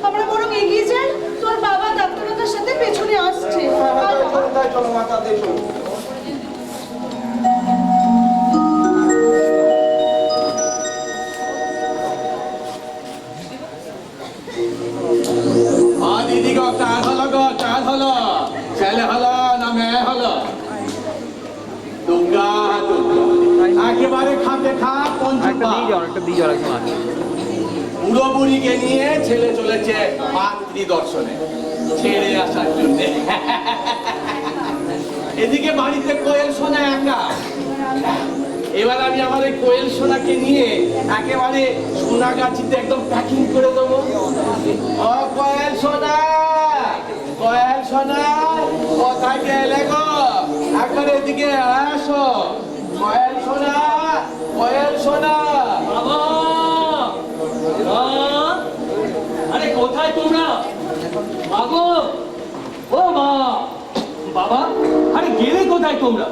আমরা বরং এগিয়ে যাই, তোর বাবা ডাক্তারটার সাথে পেছনে আসছে। চলো মাতা দেখো। দিদি গো কাজ হলো গো, কাজ হলো, ছেলে হলো না মেয়ে হলো? দুর্গা দুর্গা একেবারে খাপে খাপ পঞ্চপা। বুড়ো বুড়িকে নিয়ে ছেলে চলেছে মাতৃ দর্শনে ছেড়ে আসার জন্য। এদিকে বাড়িতে কোয়েল সোনা একা। এবার আমি আমার এই কোয়েল সোনাকে নিয়ে একেবারে সোনাগাছিতে একদম প্যাকিং করে দেবো। ও কোয়েল সোনা, কোয়েল সোনা কোথায় গেলে গো? একবার এদিকে আসো। কোয়েল সোনা, কোয়েল সোনা। বাবা, আরে কোথায় তোমরা? বাবু, ও মা, বাবা, আরে গেলে কোথায় তোমরা?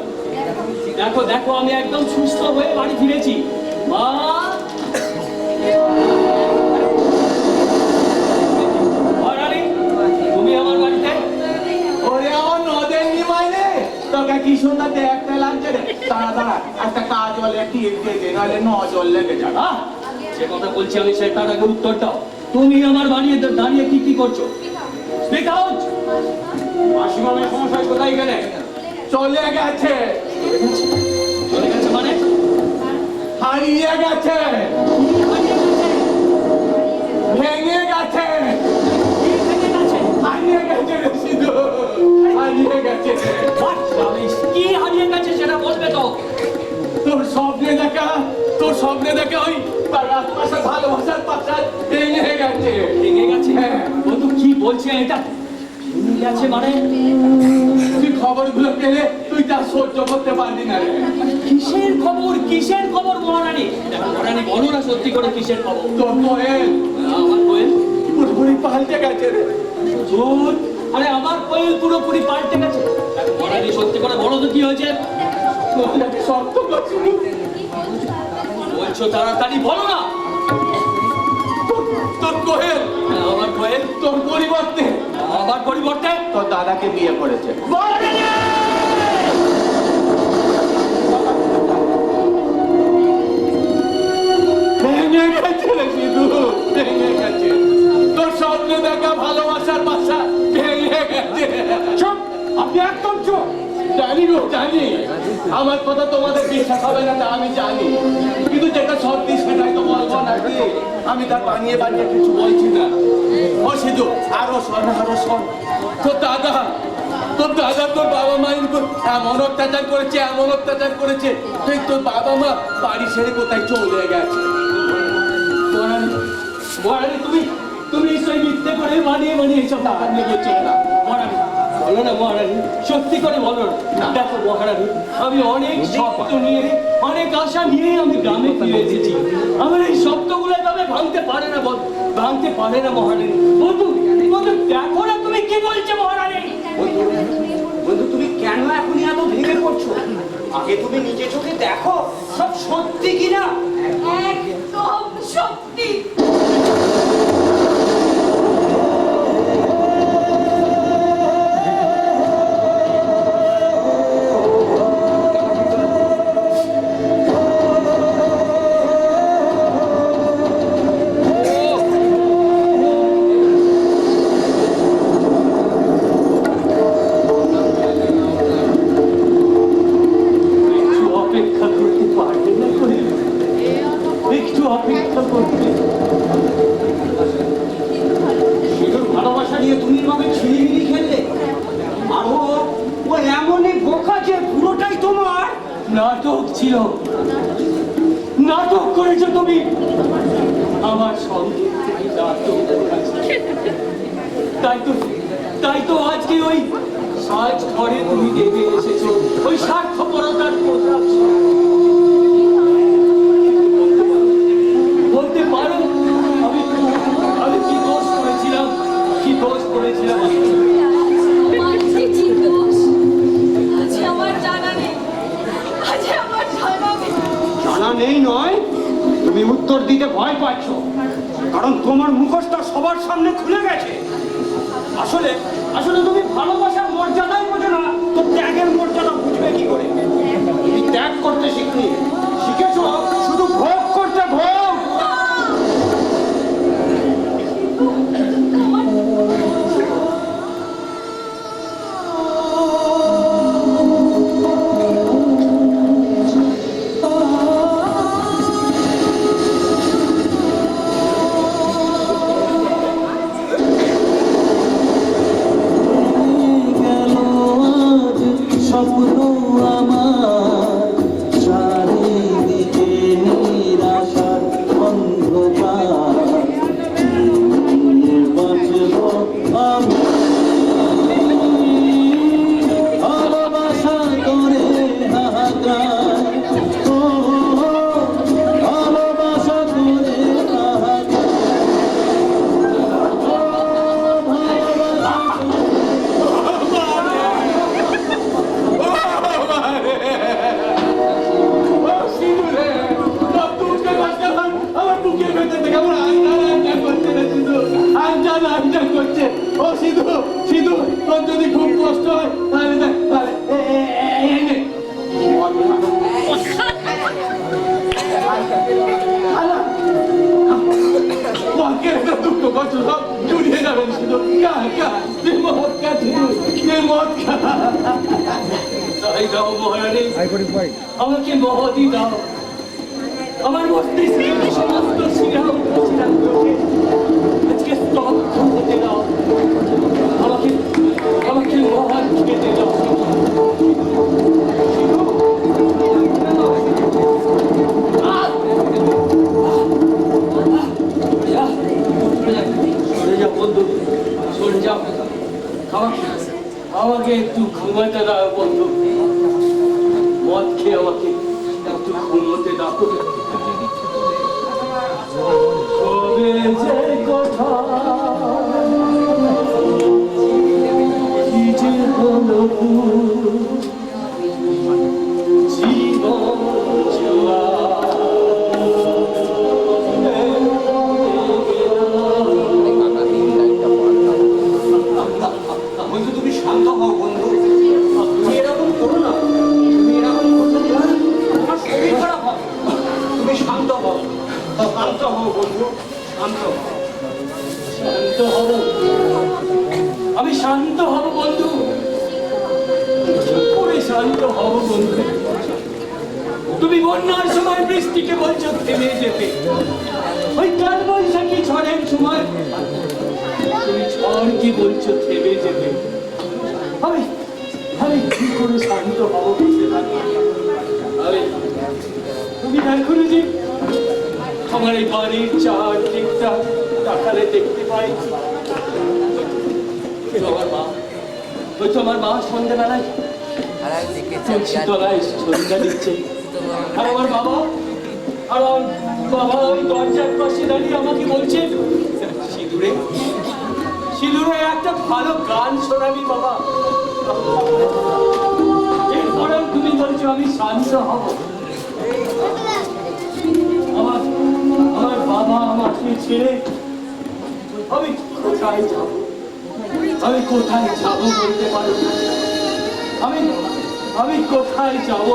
দেখো দেখো, আমি একদম সুস্থ হয়ে বাড়ি ফিরেছি। মা, তুমি আমার বাড়িতে? ওরে আমার নদের নিমাইনে তোকে কি সুন্দর দেখতে লাগছে রে। দাঁড়া দাঁড়া, একটা কাজ হলে টিপ দিয়ে দে, নাহলে নজর লেগে যাবে। যে কথা বলছি আমি সে তার আগে উত্তর দাও। তুমি আমার বাড়িতে দাঁড়িয়ে কি কি করছো? Speak out. মাসিমা সমস্যা কোথায় গেলে? চলে গেছে। চলে গেছে মানে? হারিয়ে গেছে, ভেঙে গেছে, হারিয়ে গেছে রে সিধু, হারিয়ে গেছে। কি হারিয়ে গেছে সেটা বলবে তো? তোর স্বপ্নে দেখা, তোর স্বপ্নে দেখা ওই তার আত্মার ভালোবাসার পাশা ভেঙে গেছে। ভেঙে গেছে? হ্যাঁ। বন্ধু কি বলছে এটা? ভেঙে গেছে মানে? তুই খবরগুলো পেলে তুই তা সহ্য করতে পারবি না রে। কিসের খবর? কিসের খবর মহারানী? মহারানী বলো না সত্যি করে কিসের খবর? তোর কোয়েল, আমার কোয়েল পুরোপুরি পাল্টে গেছে রে। ভূত! আরে আমার কোয়েল পুরোপুরি পাল্টে গেছে। মহারানী সত্যি করে বলো তো কি হয়েছে? শক্ত করছি বলছো তাড়াতাড়ি বলো না। তোর কোয়েল, আমার কোয়েল তোর পরিবর্তে আমার পরিবর্তে তোর দাদাকে বিয়ে করেছে। ভেঙে গেছে রে সিধু, ভেঙে গেছে। তোর স্বপ্নে দেখা ভালোবাসার বাসা ভেঙে গেছে। চুপ, আপনি একদম চুপ। জানি গো, জানি আমার কথা তোমাদের বিশ্বাস হবে না, তা আমি জানি, কিন্তু যেটা সত্যি সেটাই তো বলবো নাকি। আমি তার বানিয়ে বানিয়ে কিছু বলছি না। ও সিধু, আরো শোন, আরো শোন। তোর দাদা, তোর দাদা তোর বাবা মায়ের উপর এমন অত্যাচার করেছে, এমন অত্যাচার করেছে, তুই তোর বাবা মা বাড়ি ছেড়ে কোথায় চলে গেছে। মহারানী তুমি তুমি নিশ্চয়ই মিথ্যে করে বানিয়ে বানিয়ে এইসব টাকা নিয়ে গেছো না। মহারানী বলো না, মহারানী সত্যি করে বলো না। দেখো মহারানী, আমি অনেক স্বপ্ন নিয়ে, অনেক আশা নিয়ে আমি গ্রামে ফিরে এসেছি। আমার এই স্বপ্নগুলো তবে ভাঙতে পারে না, ভাঙতে পারে না মহারানী। বন্ধু বন্ধু দেখো না তুমি কি বলছো মহারানী। বন্ধু তুমি কেন এখনই এত ভেঙে পড়ছো? আগে তুমি নিজে চোখে দেখো সব সত্যি কিনা। একদম সত্যি। ভালোবাসা নিয়ে তুমি আমাকে ছিনিমিনি খেললে, আর ও এমনই বোকা যে পুরোটাই তোমার নাটক ছিল। নাটক করেছো তুমি আমার সঙ্গে। তাই তো আজকে ওই সাজ ঘরে তুমি দেখে এসেছো ওই স্বার্থপরতার প্রতাপ। বলতে পারো আমি কি দোষ করেছিলাম, কি দোষ করেছিলাম? জানা নেই নয়, তুমি উত্তর দিতে ভয় পাচ্ছ, কারণ তোমার মুখোশটা সবার সামনে খুলে গেছে। আসলে আসলে তুমি ভালোবাসার মর্যাদাই বোঝো না, তো ত্যাগের মর্যাদা বুঝবে কি করে? তুমি ত্যাগ করতে শিখেছো শুধু ভোগ করতে, ভোগ। স্বপ্ন আমার চারিদিকে নিরাশার অন্ধকার, বাঁচব আমি ভালোবাসা করে হাহাকার, ও ভালোবাসা করে হাহাকার, ও ভালোবাসা আমার বুকের ভেতর থেকে আমার আঞ্জান করছে রে সিধু, আঞ্জান করছে। ও সিধু, সিধু তোর যদি খুব কষ্ট হয় তাহলে দেখ, তাহলে এই নে। মাকে একটা দুঃখ কষ্ট সব জুড়িয়ে যাবেন সিধু। তুই মদ খা সিধু, তুই মদ খা। তাই দাও মহারানী, আমাকে মহতি দাও। আমার মস্তিষ্কে সমস্ত শিরাগুলোকে আজকে স্তব্ধ হতে দাও। আমাকে আমাকে মহান খেতে দাও। সরে যাও বন্ধু, সরে যাও। আমাকে একটু ঘুমাতে দাও বন্ধু, মদ খেয়ে আমাকে একটু ঘুমোতে দাও। কবে যে কথা কি যে হলো জীবন জোয়া বন্ধু তুমি শান্ত হও বন্ধু, তুমি এরকম করো না, তুমি এরকম করতে দিলে তোমার শরীর খারাপ হবে। তুমি শান্ত হও, শান্ত হও বন্ধু, শান্ত হও। শান্ত হব, আমি শান্ত হব বন্ধু। কি করে শান্ত হব বন্ধু? তুমি বন্যার সময় বৃষ্টিকে বলছো থেমে যেতে, ওই কাল বৈশাখী ঝড়ের সময় তুমি ঝড়কে বলছো থেমে যেতে। আমি আমি কি করে শান্ত হব বলতে পারি? তুমি দেখো যে আমার এই বাড়ির চারদিকটা তাকালে দেখতে পাই আমার মা সন্ধ্যেবেলায় তুলসী তলায় সন্ধ্যা দিচ্ছে, আর আমার বাবা ওই দরজার পাশে দাঁড়িয়ে আমাকে বলছে সিঁদুরে সিঁদুরে একটা ভালো গান শোনাবি বাবা। এরপরেও তুমি বলছো আমি শান্ত হব। আমার বাবা আমাকে ছেড়ে আমি কোথায় যাব? আমি কোথায় যাব বলতে পারো? আমি কোথায় যাব?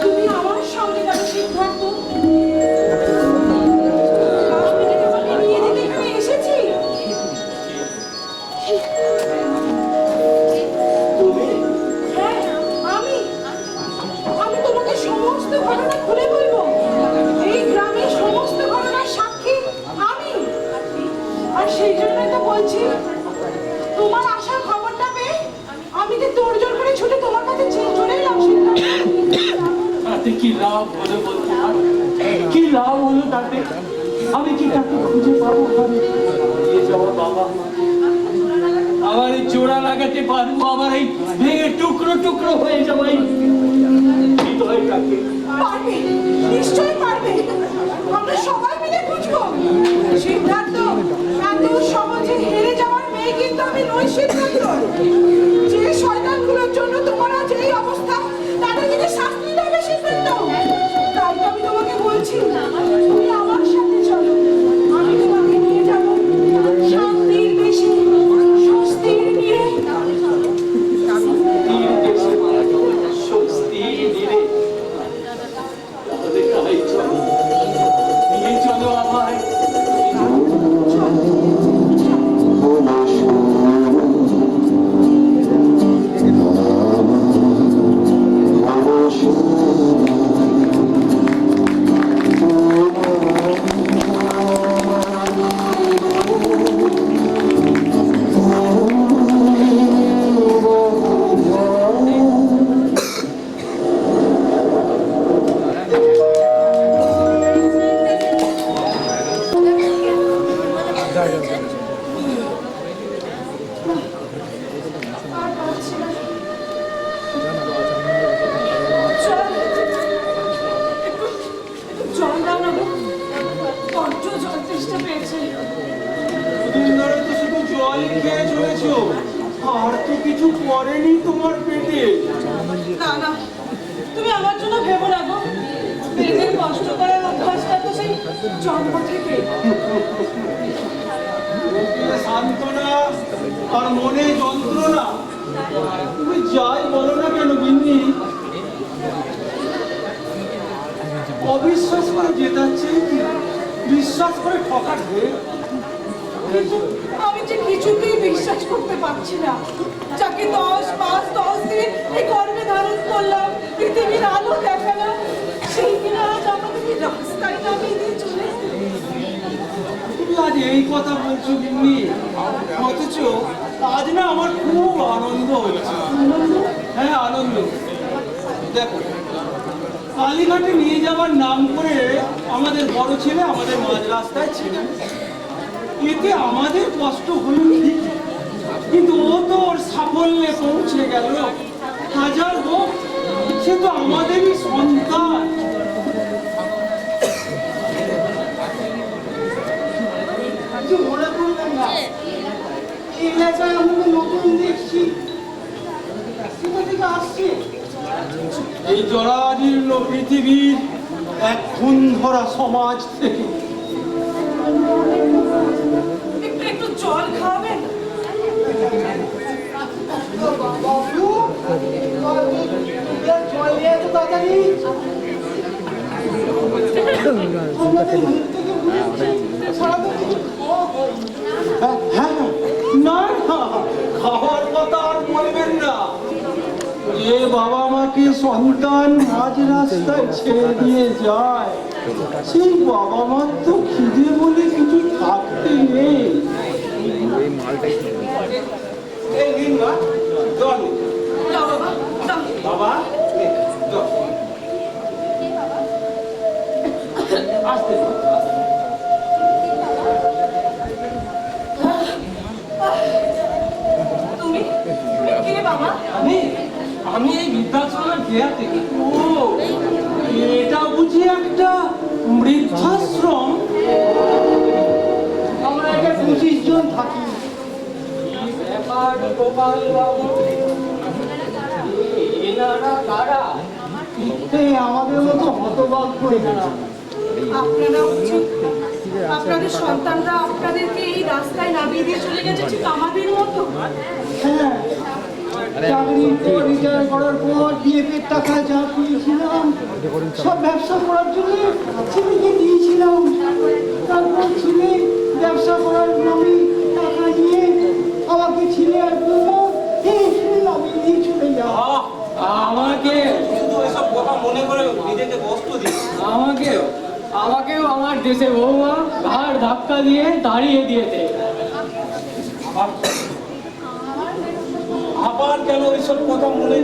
তুমি আমার সঙ্গে যাবে সিদ্ধার্থ? আমি বিয়ে দিতে এখানে এসেছি। তুমি হ্যাঁ, আমি তোমাকে সমস্ত ঘটনা খুলে বলবো। এই গ্রামের সমস্ত ঘটনার সাক্ষী আমি। আর সেই জন্যই তো বলছি, তোমার আসার খবরটা পেয়ে আমি যে তোড়জোড় করে ছুটে তোমার কাছে চলে এলাম সিদ্ধার্থ। তাতে কি লাভ হলো বলতে পারো? কি লাভ হলো তাতে? আমি কি তাকে খুঁজে পাবো? নিয়ে যাওয়া বাবা আমার এই জোড়া লাগাতে পারবো? আমার এই ভেঙে টুকরো টুকরো হয়ে যাওয়া এই হৃদয়টাকে পারবে, নিশ্চয়ই পারবে। আমরা সবাই মিলে খুঁজবো। সিদ্ধার্থ, এত সহজে হেরে যাওয়ার মেয়ে কিন্তু আমি নই সিদ্ধার্থ। যে শয়তানগুলোর জন্য কিছু পড়েনি তোমার পেটে? না না, তুমি আমার জন্য ভেবো না গো। পেটের কষ্ট করার অভ্যাসটা তো সেই জন্ম থেকে। মুখে সান্ত্বনা আর মনে যন্ত্রণা, তুমি যাই বলো না কেন গিন্নি, অবিশ্বাস করে জেতাচ্ছে, বিশ্বাস করে ঠকাচ্ছে। কিন্তু আমি যে কিছুতেই বিশ্বাস করতে পারছি না, যাকে 10 মাস 10 দিন এই গর্ভে ধারণ করলাম, পৃথিবীর আলো দেখালাম, সেই কিনা আজ আমাকে রাস্তায় নামিয়ে দিয়ে চলে গেছে। তুমি আজ এই কথা বলছো গিন্নি, অথচ আজ না আমার খুব আনন্দ হচ্ছে। হ্যাঁ, আনন্দ। দেখো, কালীঘাটে নিয়ে যাওয়ার নাম করে আমাদের বড় ছেলে আমাদের মাঝ রাস্তায় ছিল। এতে আমাদের কষ্ট হলো ঠিক, কিন্তু ও তো ওর সাফল্যে পৌঁছে গেল। হাজার হোক, সে তো আমাদেরই সন্তান। কিছু মনে করবেন না, এই এলাকায় আমাকে নতুন দেখছি, কোথা থেকে আসছে? এই জরাজীর্ণ পৃথিবীর এক খুন ধরা সমাজ থেকে। একটু জল খাবেন? জল নিয়ে এত তাড়াতাড়ি? হ্যাঁ, না না, খাওয়ার কথা আর বলবেন না। যে বাবা মাকে সন্তান মাঝ রাস্তায় ছেড়ে দিয়ে যায়, সেই বাবা মার তো খিদে বলে কিছু থাকতে নেই। এই নিন মা, জল নিন। দাও বাবা, দাও। বাবা, নে, জল। আসতে দাও। তুমি কে বাবা? আমি এই বৃদ্ধাশ্রমের কেয়ার থেকে। ও, এটা বুঝি একটা বৃদ্ধাশ্রম? আমরা এটা 25 জন থাকি। ব্যাপার গোপাল বাবু, এনারা কারা? আমাদের মতো হতভাগ্য এনারা। আপনারা উচিত, আপনাদের সন্তানরা আপনাদেরকে এই রাস্তায় নামিয়ে দিয়ে চলে গেছে ঠিক আমাদের মতো। হ্যাঁ, চাকরির পর রিটায়ার করার পর ডিএফের টাকা যা পেয়েছিলাম সব ব্যবসা করার জন্য ছেলেকে দিয়েছিলাম। তারপর ছেলে ব্যবসা করার নামে টাকা নিয়ে আমাকে ছেলে আর বললো নামিয়ে দিয়ে চলে যাও। আমাকে শুধু এসব কথা মনে করে নিজেকে কষ্ট দিচ্ছে। আমাকেও আমার দেশের বৌমা ঘাড় ধাক্কা দিয়ে দাঁড়িয়ে দিয়েছে। আবার কেন এইসব কথা মনে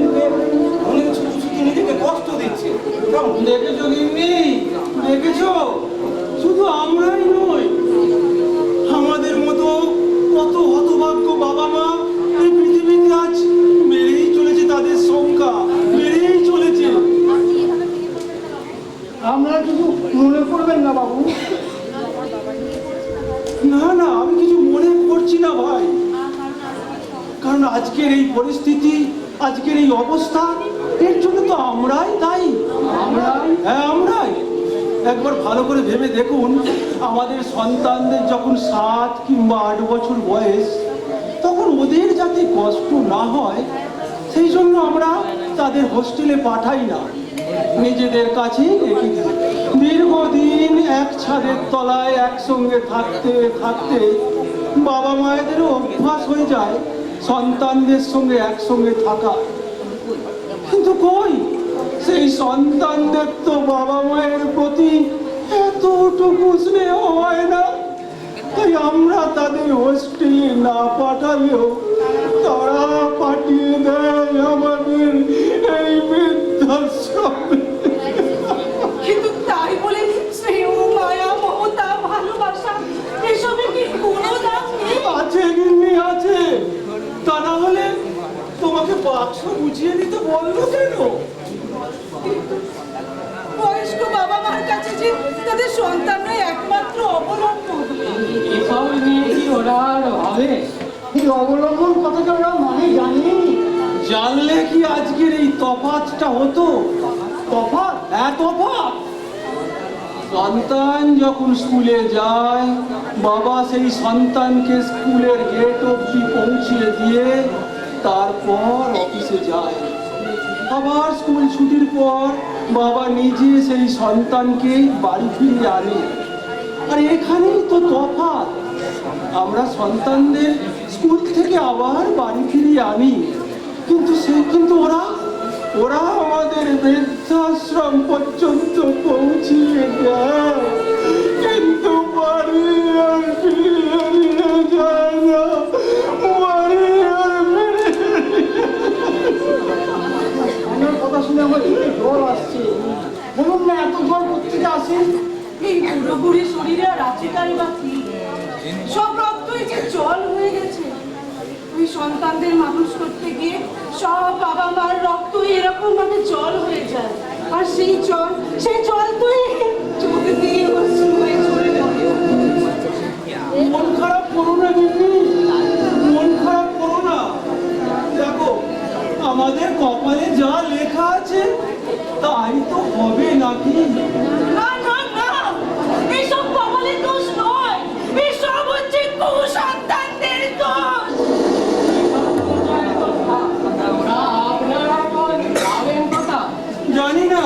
শুধু শুধু নিজেকে কষ্ট দিচ্ছে? দেখেছো গিন্নি, দেখেছো? শুধু আমরাই নই, আমাদের মতো কত হতভাগ্য বাবা মা এই পৃথিবীতে আজ বেড়েই চলেছে, তাদের সংখ্যা বেড়েই চলেছে। আমরা কিছু মনে করবেন না বাবু। না না, আমি কিছু মনে করছি না ভাই, কারণ আজকের এই পরিস্থিতি, আজকের এই অবস্থা, এর জন্য তো আমরাই দায়ী। হ্যাঁ, আমরাই। একবার ভালো করে ভেবে দেখুন, আমাদের সন্তানদের যখন 7 কিংবা 8 বছর বয়স, তখন ওদের যাতে কষ্ট না হয় সেই জন্য আমরা তাদের হোস্টেলে পাঠাই না, নিজেদের কাছেই রেখে দিই। দীর্ঘদিন এক ছাদের তলায় একসঙ্গে থাকতে থাকতে বাবা মায়েদেরও অভ্যাস হয়ে যায় সন্তানদের সঙ্গে একসঙ্গে থাকা। কিন্তু কই, সেই সন্তানদের তো বাবা মায়ের প্রতি এতটুকু স্নেহ হয় না। তাই আমরা তাদের হোস্টেলে না পাঠালেও তারা পাঠিয়ে দেয় আমাদের এই বৃদ্ধাশ্রমে। কিন্তু তাই বলে স্নেহ, মায়া, মমতা, ভালোবাসা এসবের কি কোনো দাম নেই? আছে গিন্নি, আছে। তা না হলে তোমাকে বাক্স বুঝিয়ে নিতে বললো কেন? বয়স্ক বাবা মার কাছে যে তাদের সন্তানরাই একমাত্র অবলম্বন। এসব নিয়ে কি ওরা আর ভাবে? এই অবলম্বন কথাটা ওরা মানে জানি। জানলে কি আজকের এই তফাৎটা হতো? তফাৎ? হ্যাঁ, তফাৎ। সন্তান যখন স্কুলে যায়, বাবা সেই সন্তানকে স্কুলের গেট অবধি পৌঁছিয়ে দিয়ে তারপর অফিসে যায়। আবার স্কুল ছুটির পর বাবা নিজে সেই সন্তানকে বাড়ি ফিরিয়ে আনে। আর এখানেই তো তফাৎ। আমরা সন্তানদের স্কুল থেকে আবার বাড়ি ফিরিয়ে আনি, কিন্তু ওরা আমাদের বৃদ্ধাশ্রম পর্যন্ত পৌঁছিয়ে দেয়, কিন্তু বাড়ি আর ফিরিয়ে নিয়ে যায় না। বাড়ি আর আমার কথা শুনে আমার চোখে জল আসছে। বলুন না, এত জল কোথেকে আসে? এই পুরোপুরি শরীরে আর আছেটাই বা কি? সব রক্তই যে জল হয়ে গেছে। ওই সন্তানদের মানুষ করতে গিয়ে সব বাবা মার রক্তই এরকম ভাবে জল হয়ে যায়। আর সেই জল তুই চোখ দিয়ে অশ্রু হয়ে ঝরে পড়ে। মন খারাপ করো না দিদি, মন খারাপ করো না। দেখো, আমাদের কপালে যা লেখা আছে তাই তো হবে নাকি? না না না, এসব কপালের দোষ নয়, এসব হচ্ছে কুসন্তানদের দোষ। জানি না,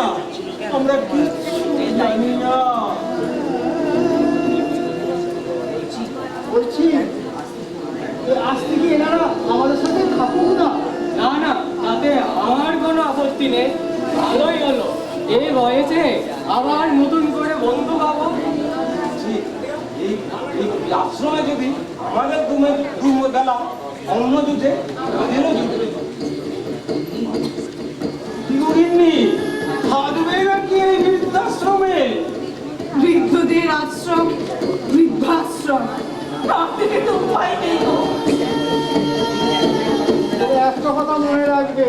আমরা কিছু জানি না। বলছি, আজ থেকে এনারা আমাদের সাথে থাকুক না। না না, তাতে আমার কোনো আপত্তি নেই। ভালোই হলো, এই বয়সে আবার নতুন করে বন্ধু পাবো। এই আশ্রমে যদি আমাদের বেলা অন্য যুদ্ধে ওদেরও যুদ্ধে থাকবে নাকি এই বৃদ্ধাশ্রমে? বৃদ্ধদের আশ্রম, বৃদ্ধাশ্রম, তার থেকে তো উপায় নেই। তবে একটা কথা মনে রাখবে,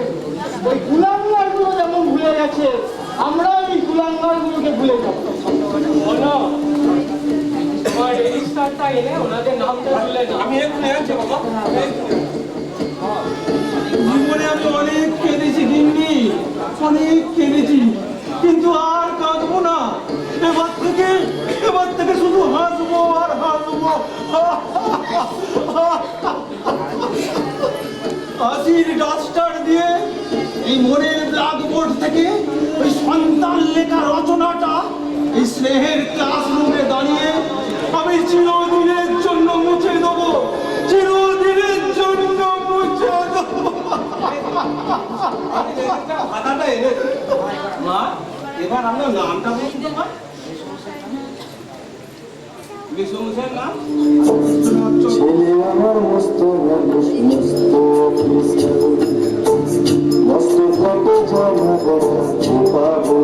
ওই কুলাঙ্গার গুলো যেমন ভুলে গেছে, আমরা ওই কুলাঙ্গার গুলোকে ভুলে যাবো। বলো, তোমার রেজিস্টারটা এনে ওনাদের নামটা তুলে দাও। আমি এখানে আছি বাবা। জীবনে আমি অনেক কেঁদেছি গিন্নি, অনেক কেঁদেছি, কিন্তু আর কাঁদবো না। এবার থেকে শুধু হাসবো আর হাসবো। হাসির ডাস্টার দিয়ে এই মনের ব্ল্যাকবোর্ড থেকে ওই সন্তান লেখা রচনাটা এই স্নেহের ক্লাসরুমে দাঁড়িয়ে আমি চিরদিনের জন্য মুছে দেবো, চিরদিনের জন্য মুছে দেবো। খাতাটা এনে মা, এবার আমরা নামটা বলছি তো মা। বিশ্বমুখের নাম ছেলে আমার মস্ত মানুষ, মস্ত অফিসার, মস্ত কত জানা পাবো।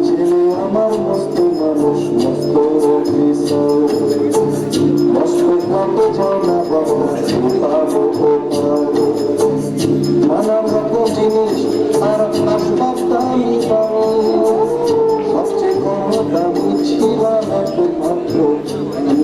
ছেলে আমার মস্ত মানুষ, মস্ত অফিসার, মস্ত কত জানা পাবো। নানা রকম জিনিস আর আসবাব দামি দামি, সবচেয়ে কম দামি ছিলাম একমাত্র আমি।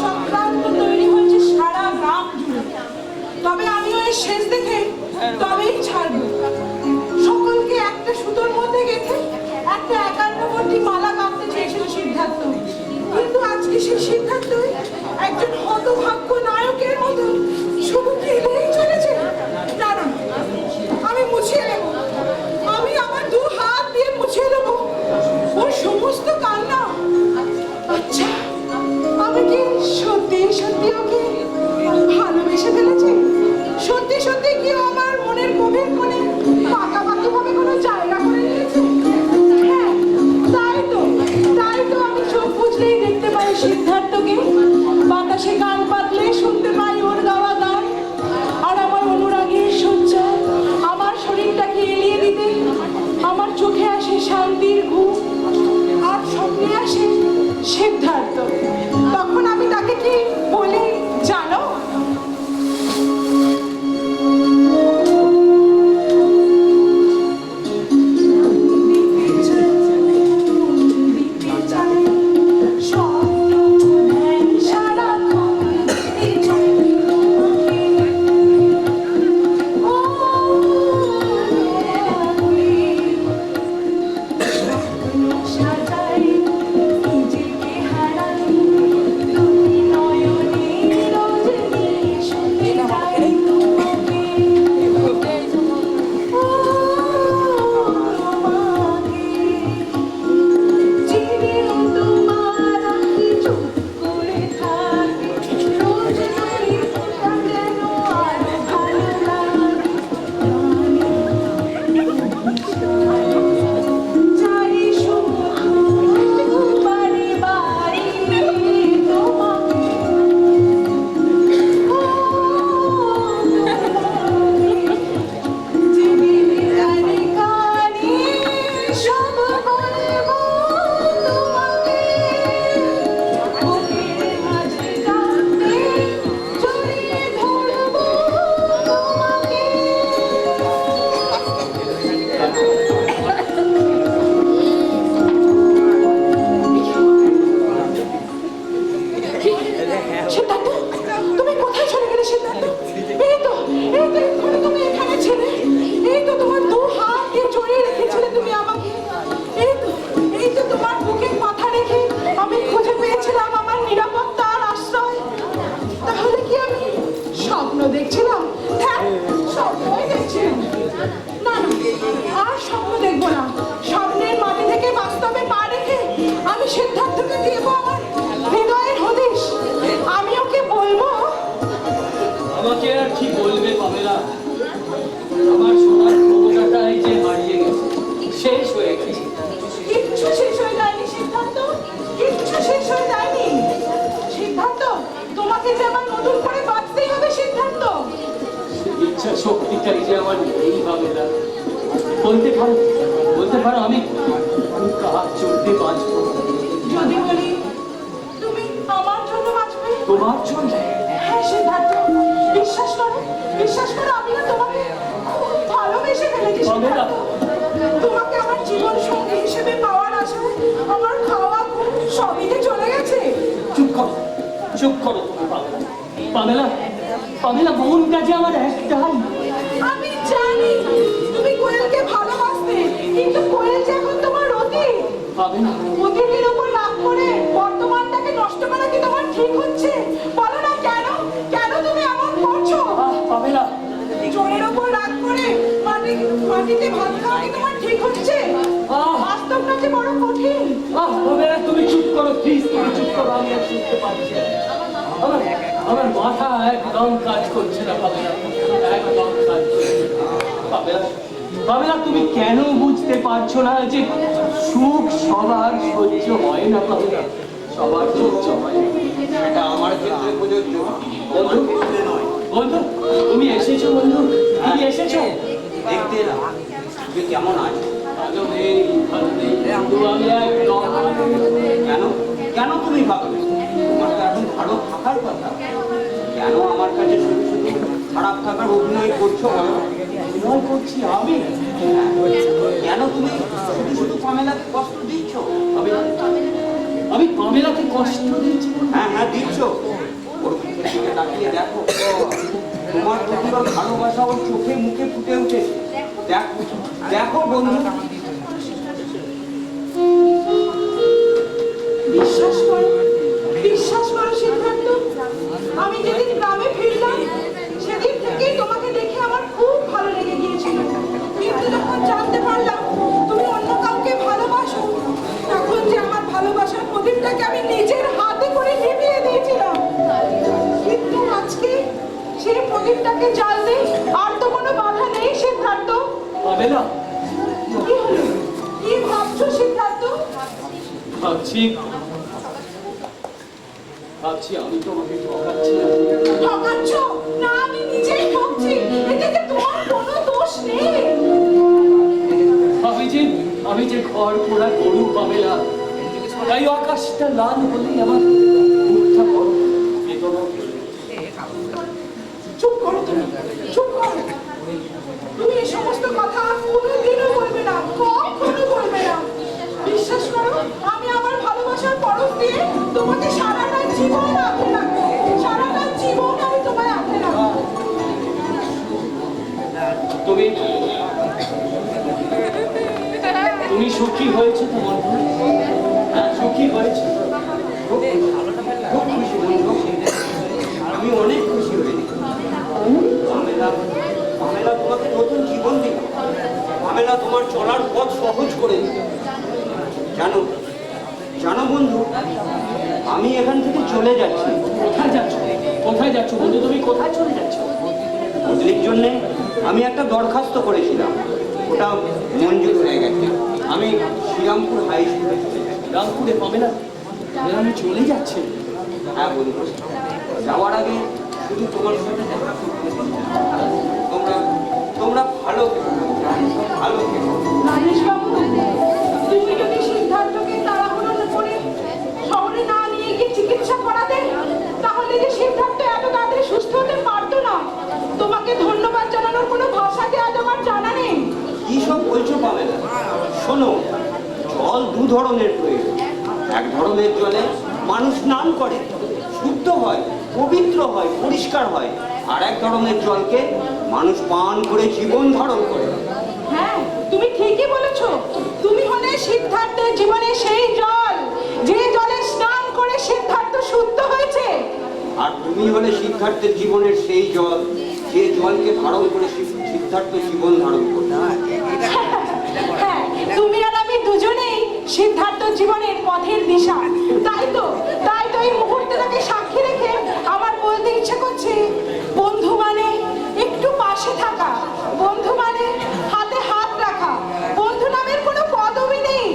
চক্রান্ত তৈরি হয়েছে সারা গ্রাম জুড়ে। তবে আমি ওই শেষ দেখে তবেই ছাড়বো। সকলকে একটা সুতোর মধ্যে গেঁথে একটা 51টি মালা গাঁথতে চেয়েছিল সিদ্ধার্থ, কিন্তু আজকে সেই সিদ্ধার্থই একজন হতভাগ্য নায়কের মতো শুধু কেঁদেই চলেছে। কারণ আমি মুছিয়ে নেব, আমি আমার 2 হাত দিয়ে মুছিয়ে দেবো ওর সমস্ত কান্না। আচ্ছা, আমি কি সত্যি সত্যি ওকে ভালোবেসে ফেলেছি? সত্যি সত্যি কি ও আমার মনের গভীর কোণে পাকাপাকি ভাবে কোনো জায়গা করে নিয়েছে? হ্যাঁ, তাই তো আমি চোখ বুঝলেই দেখতে পাই সিদ্ধার্থকে। বাতাসে গান পাতলে শুনতে পাই ওর গাওয়া সব বলবো তোমাকে, বুকের মাঝে টানতে জড়িয়ে ধরবো তোমাকে। সিদ্ধার্থ, তুমি কোথায় চলে গেলে সিদ্ধার্থ? এক্ষুনি তুমি এখানে ছিলে। এই তো তোমার দু হাত দিয়ে জড়িয়ে রেখেছিলে তুমি আমাকে। এই তো তোমার বুকে মাথা রেখে আমি খুঁজে পেয়েছিলাম আমার নিরাপত্তার আশ্রয়। তাহলে কি আমি স্বপ্ন দেখছিলাম? হ্যাঁ, স্বপ্নই দেখছিলাম। না না, আর স্বপ্ন দেখবো না। স্বপ্নের মাটি থেকে বাস্তবে পা রেখে আমি সিদ্ধার্থকে দেবো আমার হৃদয়ের হদিশ। আমি ওকে বলবো, আমাকে আর কি বলবে পামেলা? আমার শোনার ক্ষমতাটাই যে হারিয়ে গেছে, শেষ হয়ে গেছে। কিচ্ছু শেষ হয়ে যায়নি সিদ্ধার্থ, কিচ্ছু শেষ হয়ে যায়নি সিদ্ধার্থ। তোমাকে যে আমার নতুন করে বাঁচতেই হবে সিদ্ধার্থ। ইচ্ছা শক্তিটাই যে আমার নেই পামেলা। বলতে পারো আমি কাজ চলতে বাঁচবো। যদি বলি তুমি আমার জন্য বাঁচবে? তোমার জন্য? হ্যাঁ সিদ্ধার্থ, বিশ্বাস করো আমি না তোমাকে খুব ভালোবেসে ফেলেছি সিদ্ধার্থ। তোমাকে আমার জীবন সঙ্গী হিসেবে পাওয়ার আশায় আমার খাওয়া ঘুম সবই যে চলে গেছে। চুপ করো তুমি পামেলা, মনটা যে আমার একটাই। আমি জানি তুমি কোয়েলকে ভালোবাসতে, কিন্তু কোয়েল যে এখন তোমার অতীত। পামেলা, অতীতের উপর রাগ করে বর্তমানটাকে নষ্ট করা কি তোমার ঠিক হচ্ছে? বলো না কেন তুমি এমন করছো? পামেলা, জোরের উপর রাগ করে মাটিতে ভাত খাওয়া কি তোমার ঠিক হচ্ছে? বাস্তবটা যে বড় কঠিন। পামেলা তুমি চুপ করো প্লিজ, তুমি চুপ করো। আমি আর শুনতে পাচ্ছি না। আমার মাথা একদম কাজ করছে না পামেলা, একদম কাজ করছে না। পামেলা, তুমি কেন বুঝতে পারছো না যে সুখ সবার সহ্য হয় না পামেলা? সবার সহ্য হয় না। এটা আমার ক্ষেত্রে প্রযোজ্য, বন্ধু ক্ষেত্রে নয়। বন্ধু, তুমি এসেছো বন্ধু, তুমি এসেছো। দেখতে এলাম যে কেমন আছে। ভালো নেই, বন্ধু, আমি একদম কেন তুমি ভাববে? তোমার তো এখন ভালো থাকার কথা। কেন আমার কাছে শুধু শুধু খারাপ থাকার অভিনয় করছো? অভিনয় করছি আমি? কেন তুমি শুধু শুধু পামেলাকে কষ্ট দিচ্ছ? আমি পামেলাকে কষ্ট দিচ্ছি? হ্যাঁ দিচ্ছ। ওর মুখের দিকে তাকিয়ে দেখো, তোমার প্রতি ওর ভালোবাসা ওর চোখে মুখে ফুটে উঠেছে। দেখো বন্ধু, বিশ্বাস করো সিদ্ধার্থ, আমি যেদিন গ্রামে ফিরলাম সেদিন থেকেই তোমাকে দেখে আমার খুব ভালো লেগে গিয়েছিল। কিন্তু যখন জানতে পারলাম তুমি অন্য কাউকে ভালোবাসো, তখন যে আমার ভালোবাসার প্রদীপটাকে আমি নিজের হাতে করে নিভিয়ে দিয়েছিলাম। কিন্তু আজকে সেই প্রদীপটাকে জ্বালতে আর তো কোনো বাধা নেই সিদ্ধার্থ। পামেলা, কি হলো? কি ভাবছো সিদ্ধার্থ? ভাবছি আমি তোমাকে ঠকাচ্ছি না। ঠকাচ্ছ না, আমি নিজেই ঠকছি। এতে তোমার কোনো দোষ নেই। আমি যে ঘর পোড়া গরু পামেলা, তাই আকাশটা লাল হলেই আমার মুখটা বড় বেদনা। চুপ করো তুমি, চুপ করো। তুমি এই সমস্ত কথা কোনোদিনও বলবে না, কখনো বলবে না। বিশ্বাস করো, আমি আমার ভালোবাসার পরশ দিয়ে তোমাকে সারাটা জীবন আঁকড়ে রাখবো। সারাটা জীবন আমি তোমায় আঁকড়ে রাখবো। তুমি সুখী হয়েছে তোমার? হ্যাঁ, সুখী হয়েছে। খুব খুশি বন্ধু, আমি অনেক খুশি হয়েছি। পামেলা তোমাকে নতুন জীবন দিল। পামেলা তোমার চলার পথ সহজ করে দিল। জানো বন্ধু, আমি এখান থেকে চলে যাচ্ছি। কোথায় যাচ্ছ বন্ধু? তুমি কোথায় চলে যাচ্ছ? বদলির জন্যে আমি একটা দরখাস্ত করেছিলাম, ওটা মঞ্জুর হয়ে গেছে। আমি শ্রীরামপুর হাই স্কুলে চলে যাচ্ছি। রামপুরে পামেলা, আমি চলে যাচ্ছি। হ্যাঁ বন্ধু, যাওয়ার আগে শুধু তোমার সাথে দেখা করতে চাই। তোমরা তোমরা ভালো থেকো, ভালো থেকো। রাজেশবাবু, তুমি যদি সিদ্ধার্থকে তাড়াহুড়ো করে শহরে না নিয়ে গিয়ে চিকিৎসা করাতে, তাহলে যে সিদ্ধার্থ এত তাড়াতাড়ি সুস্থ হতে পারতো না। তোমাকে ধন্যবাদ জানানোর কোনো ভাষাকে আজ আমার জানা নেই। কি সব বলছো পামেলা? শোনো, জল দু ধরনের প্রয়োজন। এক ধরনের জলে মানুষ স্নান করে, শুদ্ধ হয়, পবিত্র হয়, পরিষ্কার হয়। আর এক ধরনের জলকে মানুষ পান করে জীবন ধারণ করে। হ্যাঁ, তুমি ঠিকই বলেছো। তুমি হলে সিদ্ধার্থের জীবনে সেই জল, যে জলে স্নান করে সিদ্ধার্থ শুদ্ধ হয়েছে। আর তুমি হলে সিদ্ধার্থের জীবনের সেই জল, যে জলকে ধারণ করে সিদ্ধার্থ জীবন ধারণ করে। হ্যাঁ, তুমি আর আমি দুজনেই সিদ্ধার্থ জীবনের পথের দিশা। তাই তো এই মুহূর্তে তাকে সাক্ষী রেখে আমার বলতে ইচ্ছে করছে, বন্ধু মানে একটু পাশে থাকা, বন্ধু মানে হাতে হাত রাখা। বন্ধু নামের কোনো পদবি নেই,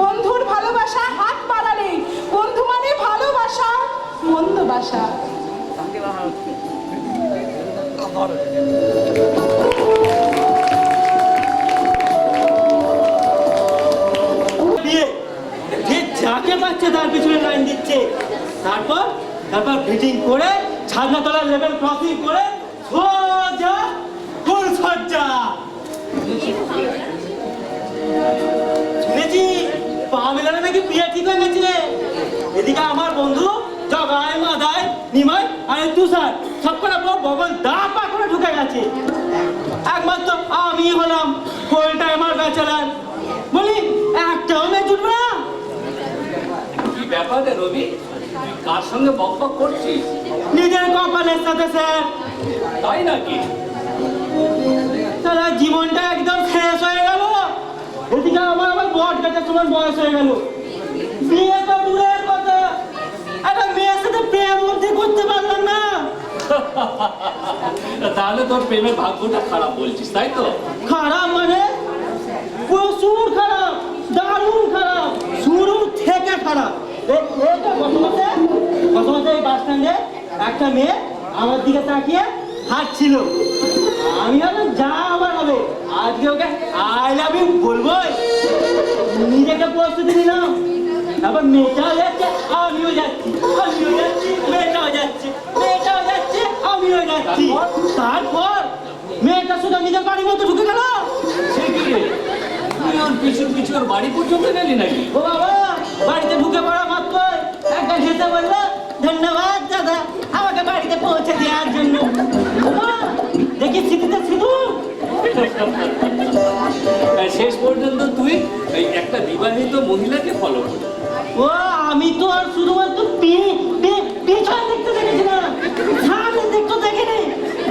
বন্ধুর ভালোবাসা হাত বাড়ালে। বন্ধু মানে ভালোবাসা, মন্দ বাসা। যে যাকে পাচ্ছে তার পিছনে লাইন দিচ্ছে, তারপর ফিটিং করে ছাদনাতলার লেভেল ক্রসিং করে সোজা ফুল সজ্জা। শুনেছি পামেলার নাকি বিয়ে ঠিক হয়ে গেছে। এদিকে আমার বন্ধু জগাই, মাদাই, নিমাই আর তুষার সবকটা বগল দাপা করে ঢুকে গেছে। একমাত্র আমি হলাম ফুল টাইমার ব্যাচেলার। বলি একটাও মেয়ে জুটবে না। কি ব্যাপার রে রবি, তুই কার সঙ্গে বকবক করছিস? নিজের কপালের সাথে স্যার। তাই নাকি? তাহলে জীবনটা একদম শেষ হয়ে গেল। এদিকে আমার বট গাছের সমান বয়স হয়ে গেল। বিয়ে তো দূরের কথা, একটা মেয়ের সাথে প্রেম অবধি করতে পারলাম না। তাহলে তোর প্রেমের ভাগ্যটা খারাপ বলছিস, তাই তো? খারাপ মানে প্রচুর খারাপ, দারুণ খারাপ, শুরু থেকে খারাপ। এই তো গত মাসে এই বাস স্ট্যান্ডে একটা মেয়ে আমার দিকে তাকিয়ে হাঁটছিল। আমি ভাবলাম যা আবার হবে, আজকে ওকে আই লাভ ইউ বলবোই। নিজেকে প্রস্তুতি নিলাম। তারপর মেয়েটাও যাচ্ছে, আমিও যাচ্ছি, আমিও যাচ্ছি, মেয়েটাও যাচ্ছে, মেয়েটাও যাচ্ছে, আমিও যাচ্ছি। তারপর মেয়েটা শুধু নিজের বাড়ির মধ্যে ঢুকে গেল। সে কি রে, তুই ওর পিছু ওর বাড়ি পর্যন্ত গেলি নাকি? ও বাবা, বাড়িতে ঢুকে পড়া মাত্র একটা খেতে বললো, ধন্যবাদ দাদা আমাকে বাড়িতে পৌঁছে দেওয়ার জন্য। ওমা, দেখি স্মৃতিতে শুধু শেষ পর্যন্ত তুই এই একটা বিবাহিত মহিলাকে ফলো করি। ও আমি তো আর শুধুমাত্র পিছন দেখতে দেখেছিলাম, সামনে দেখতে দেখিনি।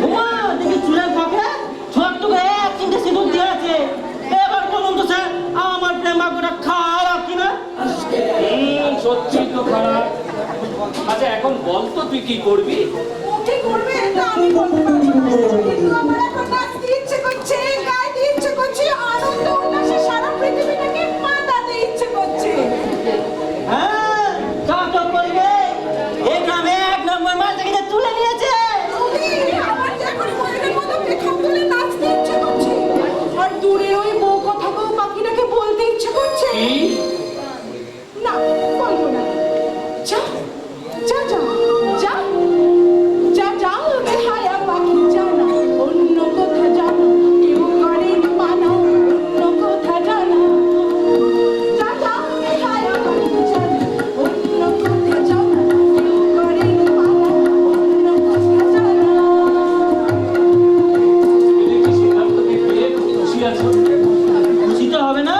ওমা, দেখি চুলের ফাঁকে ছোট্ট করে এক চিন্তা সিঁদুর দিয়ে আছে। এবার বলুন তো স্যার, আমার প্রেম ভাগ্যটা খারাপ কিনা? সত্যি তো খারাপ। আচ্ছা এখন বল তো তুই কি করবি? ও কি করবে এটা আমি বলতে পারি, কিন্তু আমার এখন নাচতে ইচ্ছে করছে, গাইতে ইচ্ছে করছে, আনন্দ উল্লাসে সারা পৃথিবীটাকে মাতাতে ইচ্ছে করছে। হ্যাঁ, কাকা বলবে এই গ্রামে এক নম্বর মাল থেকে তুলে নিয়েছে। রবি, আমার যে এখন ময়ূরের মতো পেখম তুলে নাচতে ইচ্ছে করছে, আর দূরে ওই বউ কথা বউ পাখিটাকে বলতে ইচ্ছে করছে। কি? না, বলবো না। যা যা যা যা যা যা বেহায়া পাখি জানা, অন্য কথা জানা, কেউ করেনি মানা, অন্য কথা জানা। যা যা বেহায়া পাখি জানা, অন্য কথা জানা, কেউ করেনি মানা, অন্য কথা জানা। তুমি কি সিদ্ধান্তকে পেয়ে খুব খুশি আছো? খুশি তো হবে না,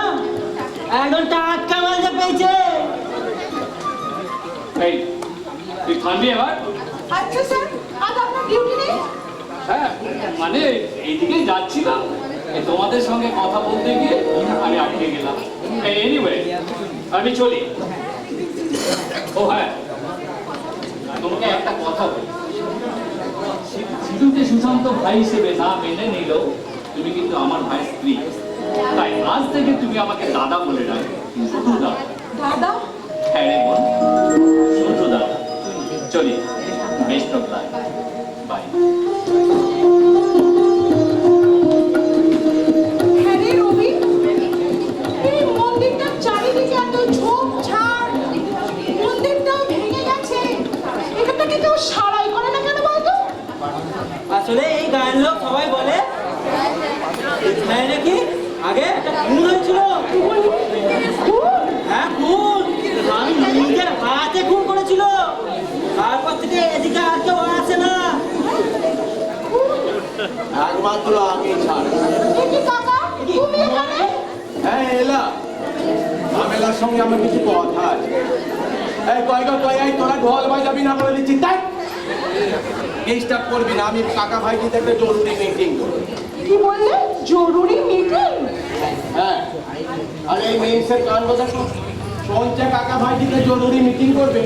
একদম টাটকা মালটা পেয়েছে। এই তুই থামবি এবার? আচ্ছা স্যার, আজ আপনার ডিউটি নেই? হ্যাঁ, মানে এইদিকেই যাচ্ছিলাম, এই তোমাদের সঙ্গে কথা বলতে গিয়ে আমি আটকে গেলাম। এনিওয়ে আমি চলি। ও হ্যাঁ, তোমাকে একটা কথা বলি, সিধুকে সুশান্ত ভাই হিসেবে না মেনে নিলেও তুমি কিন্তু আমার ভাইয়ের স্ত্রী। তাই আজ থেকে তুমি আমাকে দাদা বলে ডাকবে, শুধু দাদা। দাদা? হ্যাঁ রে বোন, শুধু দাদা। চলি, বেস্ট অফ লাক, বাই। তাই নাকি? আগে একটা খুন হয়েছিল। হ্যাঁ, খুন। আমি নিজের হাতে খুন করেছিল। তারপর থেকে এদিকে আর কেউ আসে না। একমাত্র আমি ছাড়। কি কাকা তুমি এখানে? হ্যাঁ এলাম, আমেলার সঙ্গে আমার কিছু কথা আছে। এই কয় গো কয়, এই তোরা ঢোল বাজাবি না বলে দিচ্ছি, তাই ডিস্টার্ব করবি না। আমি কাকা ভাইজিতে একটা জরুরি মিটিং করবো। কি বললে? জরুরি মিটিং? হ্যাঁ, আর এই মেয়েসের কাণ্ড দেখো, শুনছে কাকা ভাইজিতে জরুরি মিটিং করবে,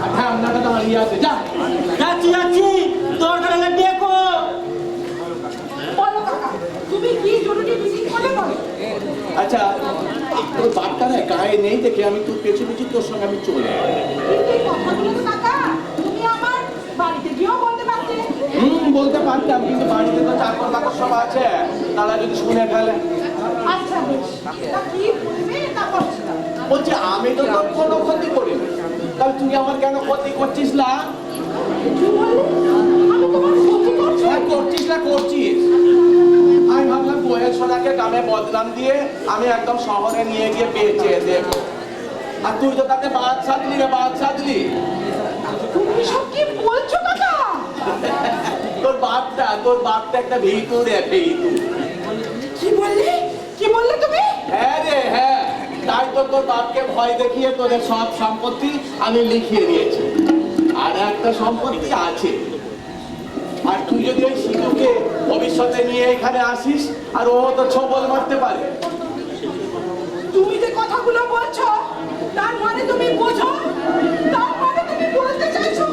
আর হ্যাঁ আপনাকে তো হারিয়ে আছে। যা যাচ্ছি যাচ্ছি, দরকার হলে ডেকো। বলো কাকা, তুমি কি জরুরি মিটিং করবে বলো? আচ্ছা, তোর বাপটা না গায়ে নেই দেখে আমি তোর পেছু পেছু তোর সঙ্গে আমি চলে যাই। কিন্তু এই কথাগুলো তো কাকা তুমি আমার বাড়িতে গিয়েও বলতে পারতে। বলতে পারতাম, কিন্তু বাড়িতে তো চাকর বাকর সব আছে, তারা যদি শুনে ফেলে। আচ্ছা বেশ, তা কি বলবে তা বলছি না। বলছি আমি তো তোর কোনো ক্ষতি করিনি, তাহলে তুই আমার কেন ক্ষতি করছিস না? কি বললে? আমি তোমার ক্ষতি করছি? হ্যাঁ, করছিস না করছিস। আমি ভাবলাম কোয়েল সোনাকে গ্রামে বদনাম দিয়ে আমি একদম শহরে নিয়ে গিয়ে বেচে দেব, আর তুই তো তাকে বাদ সাধলি রে, বাদ সাধলি। তুমি সব কি বলছো কাকা? তোর বাপটা একটা ভীতু রে, ভীতু। কি বললে? কি বললে তুমি? হ্যাঁ রে হ্যাঁ, তাই তো তোর বাপকে ভয় দেখিয়ে তোদের সব সম্পত্তি আমি লিখিয়ে দিয়েছি, আর একটা সম্পত্তি আছে। আর তুই যদি ওই শিশুকে ভবিষ্যতে নিয়ে এখানে আসিস, আর ও তো ছবল মারতে পারে। তুমি যে কথাগুলো বলছো তার মানে তুমি বোঝো, তার মানে তুমি বলতে চাইছো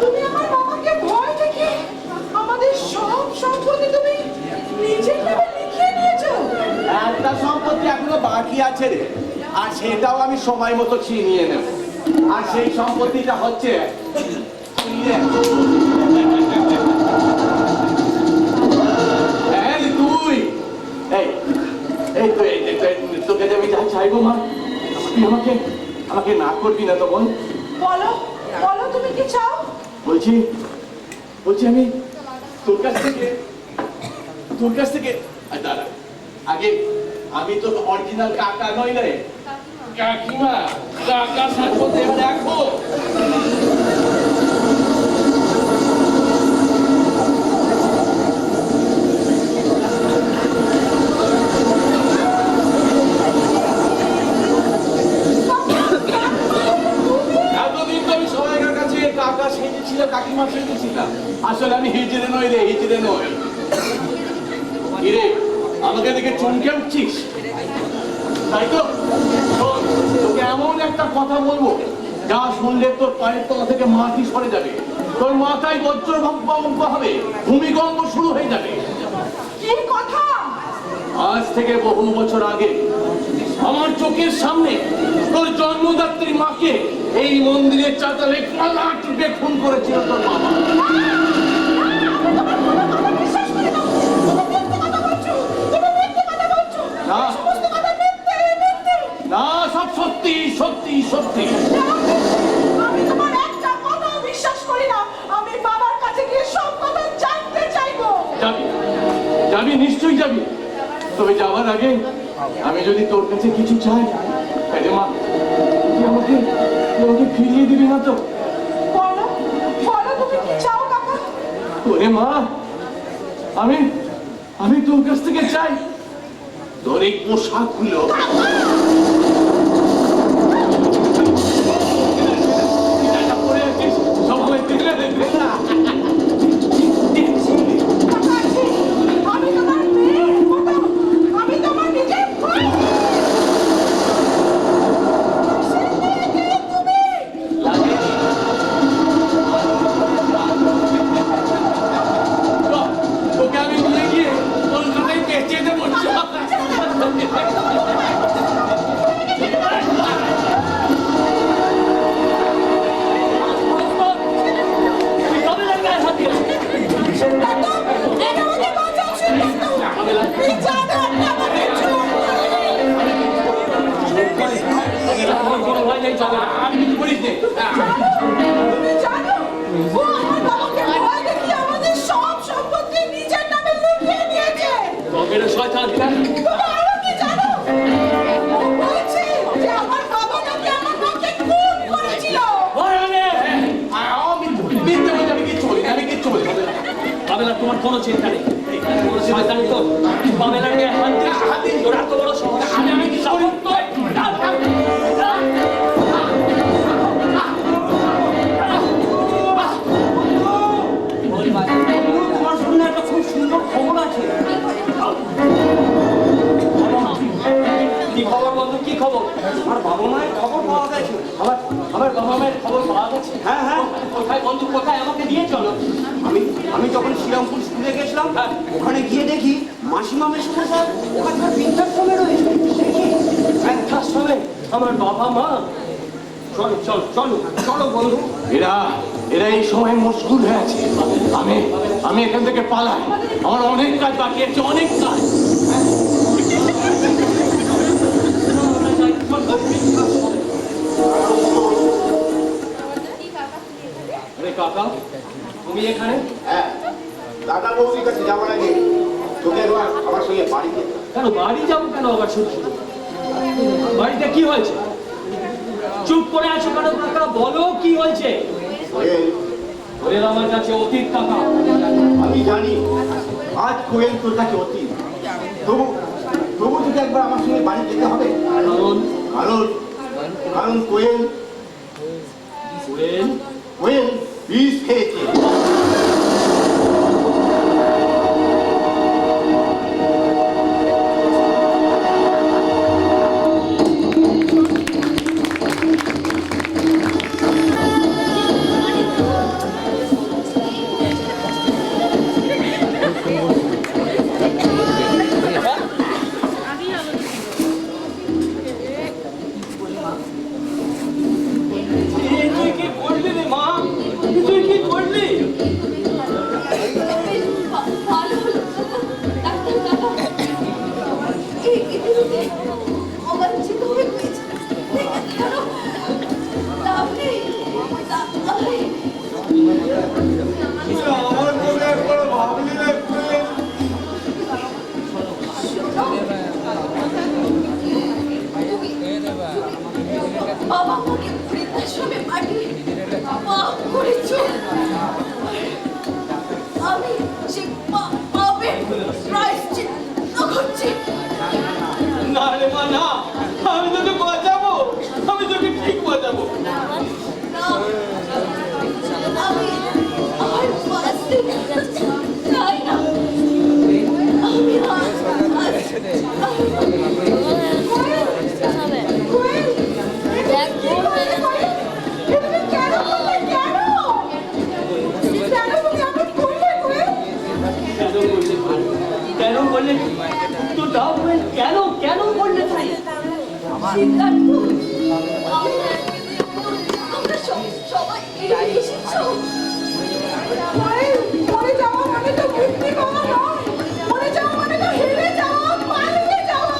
তুমি আমার বাবাকে ভয় দেখে আমাদের সব সম্পত্তি তুমি নিজের নামে লিখিয়ে নিয়েছো? একটা সম্পত্তি এখনো বাকি আছে রে, আর সেটাও আমি সময় মতো ছিনিয়ে নেব। আর সেই সম্পত্তিটা হচ্ছে তুই। তোকে যে আমি যা চাইবো মা, তুই আমাকে না করবি না তো বল। বলো বলো তুমি কি চাও? বলছি আমি তোর কাছ থেকে দাঁড়া, আগে আমি তো অরিজিনাল কাকা নই রে, কাকিমা। কাকা সাথে দেখো এতদিন তো আমি সবাইকার কাছে কাকা সেজেছিল, কাকিমা সেজেছিলাম। আসলে আমি হিজড়ে নই রে, হিজড়ে নই। কিরে, আমাকে দেখে চমকে উঠছিস তাই তো? শোন, তোকে এমন একটা কথা বলবো যা শুনলে তোর পায়ের তলা থেকে মাটি সরে যাবে, তোর মাথায় বজ্রভঙ্গ হবে, ভূমিকম্প শুরু হয়ে যাবে। কি কথা? আজ থেকে বহু বছর আগে আমার চোখের সামনে তোর জন্মদাত্রী মাকে এই মন্দিরের চাতালে পালা টিপে খুন করেছিল তোর বাবা। না, সব সত্যি সত্যি সত্যি। আমি তোমার একটা কথাও বিশ্বাস করি না। আমি বাবার কাছে গিয়ে সব কথা জানতে চাইবো। যাবি নিশ্চয়ই যাবি, তবে যাওয়ার আগে আমি যদি তোর কাছে কিছু চাই, তাহলে মা তুই আমাকে ফিরিয়ে দিবি না তো? বলো বলো তুমি কি চাও কাকা? ওরে মা, আমি তোর কাছ থেকে চাই তোর এই পোশাকগুলো পরে আছিস, সবাই দেখলে দেখবে না। আমি তোমার মেয়ের মতো, আমি তোমার নিজের ভাই। তুমি তোকে আমি নিয়ে গিয়ে কলকাতায় বেঁচে দেবো। আমি কিছু করিস নে। তুমি জানো ও আমার বাবাকে ভয় দেখিয়ে আমাদের সব সম্পত্তি নিজের নামে লিখিয়ে নিয়েছে। তবে রে শয়তান, আমার কোনো চিন্তা নেই। কোনো শয়তানি তো পামেলার গায়ে হাত দিস, তোরা তো বড় শহর, আমি কি শহর নয়? তোমার শুনলে একটা খুব সুন্দর খবর আছে। কি খবর বন্ধু, কি খবর? আমার বাবা মায়ের খবর পাওয়া গেছে। আমার বাবা মায়ের খবর পাওয়া গেছে? হ্যাঁ হ্যাঁ, কোথায় বন্ধু, কোথায়? আমাকে দিয়ে চলো। আমি যখন শ্রীরামপুর স্কুলে গেছিলাম, ওখানে গিয়ে দেখি মাসিমা মেশমশাই ওখানকার বৃদ্ধাশ্রমে রয়েছে। বৃদ্ধাশ্রমে আমার বাবা মা? চলো চলো চলো চলো বন্ধু। এরা এই সময় মশগুল হয়ে আছে। আমি এখান থেকে পালাই, আমার অনেক কাজ বাকি আছে, অনেক কাজ। আরে কাকা, তুমি এখানে? হ্যাঁ, দাদা বৌদির কাছে যাওয়ার আগে তোকে একবার আমার সঙ্গে বাড়ি যেতে হবে। কেন বাড়ি যাবো কেন আবার শুধু শুধু? বাড়িতে কি হয়েছে? চুপ করে আছো কেন কাকা? বলো কি হয়েছে? কোয়েল, ওদের আমার কাছে অতীত কাকা। আমি জানি আজ কোয়েল তোর কাছে অতীত, তবু তোকে একবার আমার সঙ্গে বাড়ি যেতে হবে। কারণ কারণ কোয়েল বিষ খেয়েছে। তুই কি করলি রে মা? তুই কি করলি? ভালো হলো ডাক্তার কাকা, এই পৃথিবীতে অবাঞ্ছিত হয়ে হয়েছে কেন? লাভ নেই, লাভ নেই। আমার মনে একবার ভাবলি না কোয়েল? বাবা মাকে বৃদ্ধাশ্রমে পাঠিয়ে পাপ করেছো। আমি সে পাপের প্রায়শ্চিত্ত করছি। না রে মা না, আমি তোকে বাঁচাবো, আমি তোকে ঠিক বাঁচাবো। না, আমি আর বাঁচতে চাই না। আমি কেন বললে? তো দাও বলে কেন কেন বললে তাই? সিদ্ধার্থ, তোমরা সবাই এসেছো। মরে যাওয়া মানে তো মুক্তি পাওয়া নয়, মরে যাওয়া মানে তো হেরে যাওয়া, পালিয়ে যাওয়া।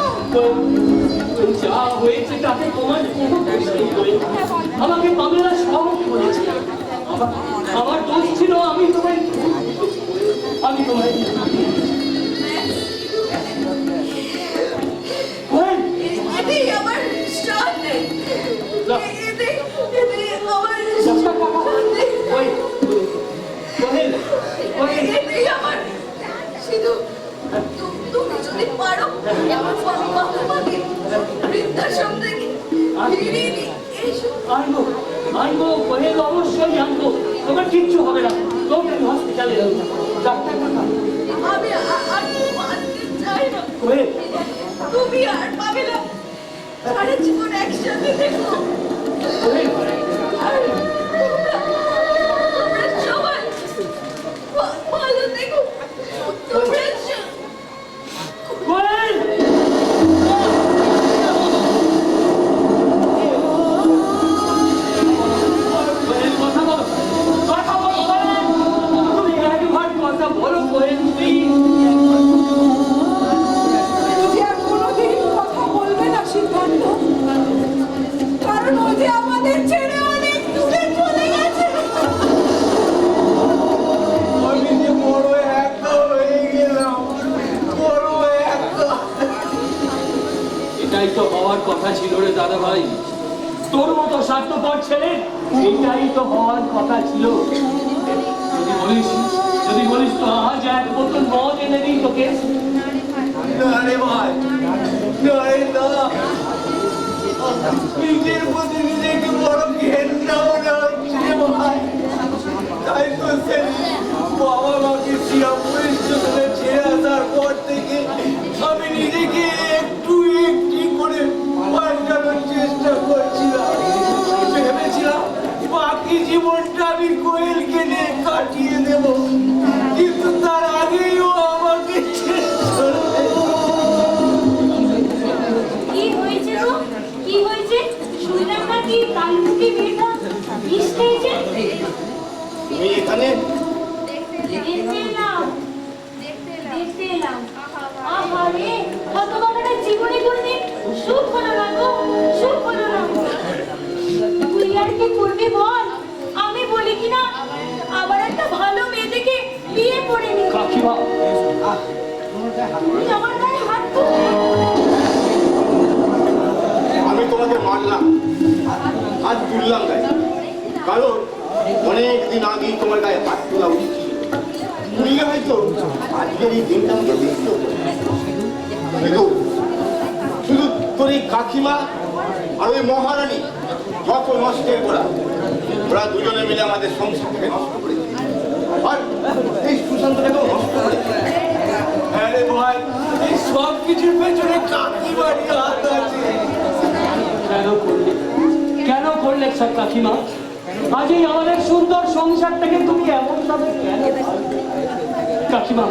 যা হয়েছে তাতে তোমার কোনো দোষ নেই বলে। আমাকে পামেলা সব বলেছে। আমার দোষ ছিল, আমি তোমায় এতেই আমার শান্তি, এতেই আমার এতেই আমার শুধু তুমি যদি পারো আমার বাবা মাকে বৃদ্ধাশ্রম থেকে ফিরিয়ে নিয়ে এসো। আনবো কোহেল, অবশ্যই আনবো। তোমার কিচ্ছু হবে না। তোমাকে হসপিটালে ডাক্তার কাকা। আমি আর বাঁচতে চাই না। কোহেল, তুমি আর পাবে না, সারা জীবন একসাথে দেখো। কোহেল, আর তোমরা সবাই ভালো দেখো। তোমরা কোহেল! কোহেল, কথা বলো, কথা বলো কোহেল! তুমি একবার কথা বলো কোহেল, প্লিজ। যে আর কোনোদিন কথা বলবে না সিদ্ধার্থ, কারণ ও যে আমাদের ছেড়ে অনেক দূরে চলে গেছে। আমি যে বড় একা হয়ে গেলাম, বড় একা। এটাই তো হওয়ার কথা ছিল রে দাদা ভাই। তোর মতো স্বার্থপর ছেলে এটাই তো হওয়ার কথা ছিল। যদি তুই বলিস তো আজ এক বোতল মদ এনে দিই তোকে। না রে ভাই, না রে না। নিজের প্রতি নিজেকে বড় ঘেন্না মনে হচ্ছে রে ভাই। তাই তো সেই বাবা মাকে শ্রীরামপুর স্টেশনে ছেড়ে আসার পর থেকে আমি নিজেকে একটু একটু করে পাল্টানোর চেষ্টা করছিলাম। ভেবেছিলাম বাকি জীবনটা আমি কোয়েলকে নিয়ে কাটিয়ে দেব, কিন্তু তার আগেই ও আমাকে ছেড়ে চলে গেল। কি হয়েছে গো? কি হয়েছে? শুনলাম নাকি কালমুখী মেয়েটা বিষ খেয়েছে? তুমি এখানে দেখতে এলাম। আহারে, হতভাগাটা জীবনে কোনদিন সুখ হলো না গো, সুখ হলো না। তুই আর কি করবি বল? আমি বলি কিনা আবার একটা ভালো মেয়ে দেখে বিয়ে করে নে। কাকিমা, তুই আমার গায়ে হাত তুলবি? আমি তোমাকে মারলাম, হাত তুললাম গায়ে, কারণ অনেক দিন আগেই তোমার গায়ে হাত তোলা উচিত ছিল। তুললে হয়তো আজকের এই দিনটা আমাকে দেখতে হতো। কিন্তু শুধু তোর এই কাকিমা আর ওই মহারানী যত নষ্টের ওরা দুজনে মিলে আমাদের সংসারটাকে নষ্ট করেছে, আর এই সুশান্তটাকেও নষ্ট করেছে। হ্যাঁ রে ভাই, এই সব কিছুর পেছনে কাকিমারই হাত আছে। কেন করলে সব কাকিমা? আজ এই আমাদের সুন্দর সংসারটাকে তুমি এমন ভাবে কেন? কাকিমা,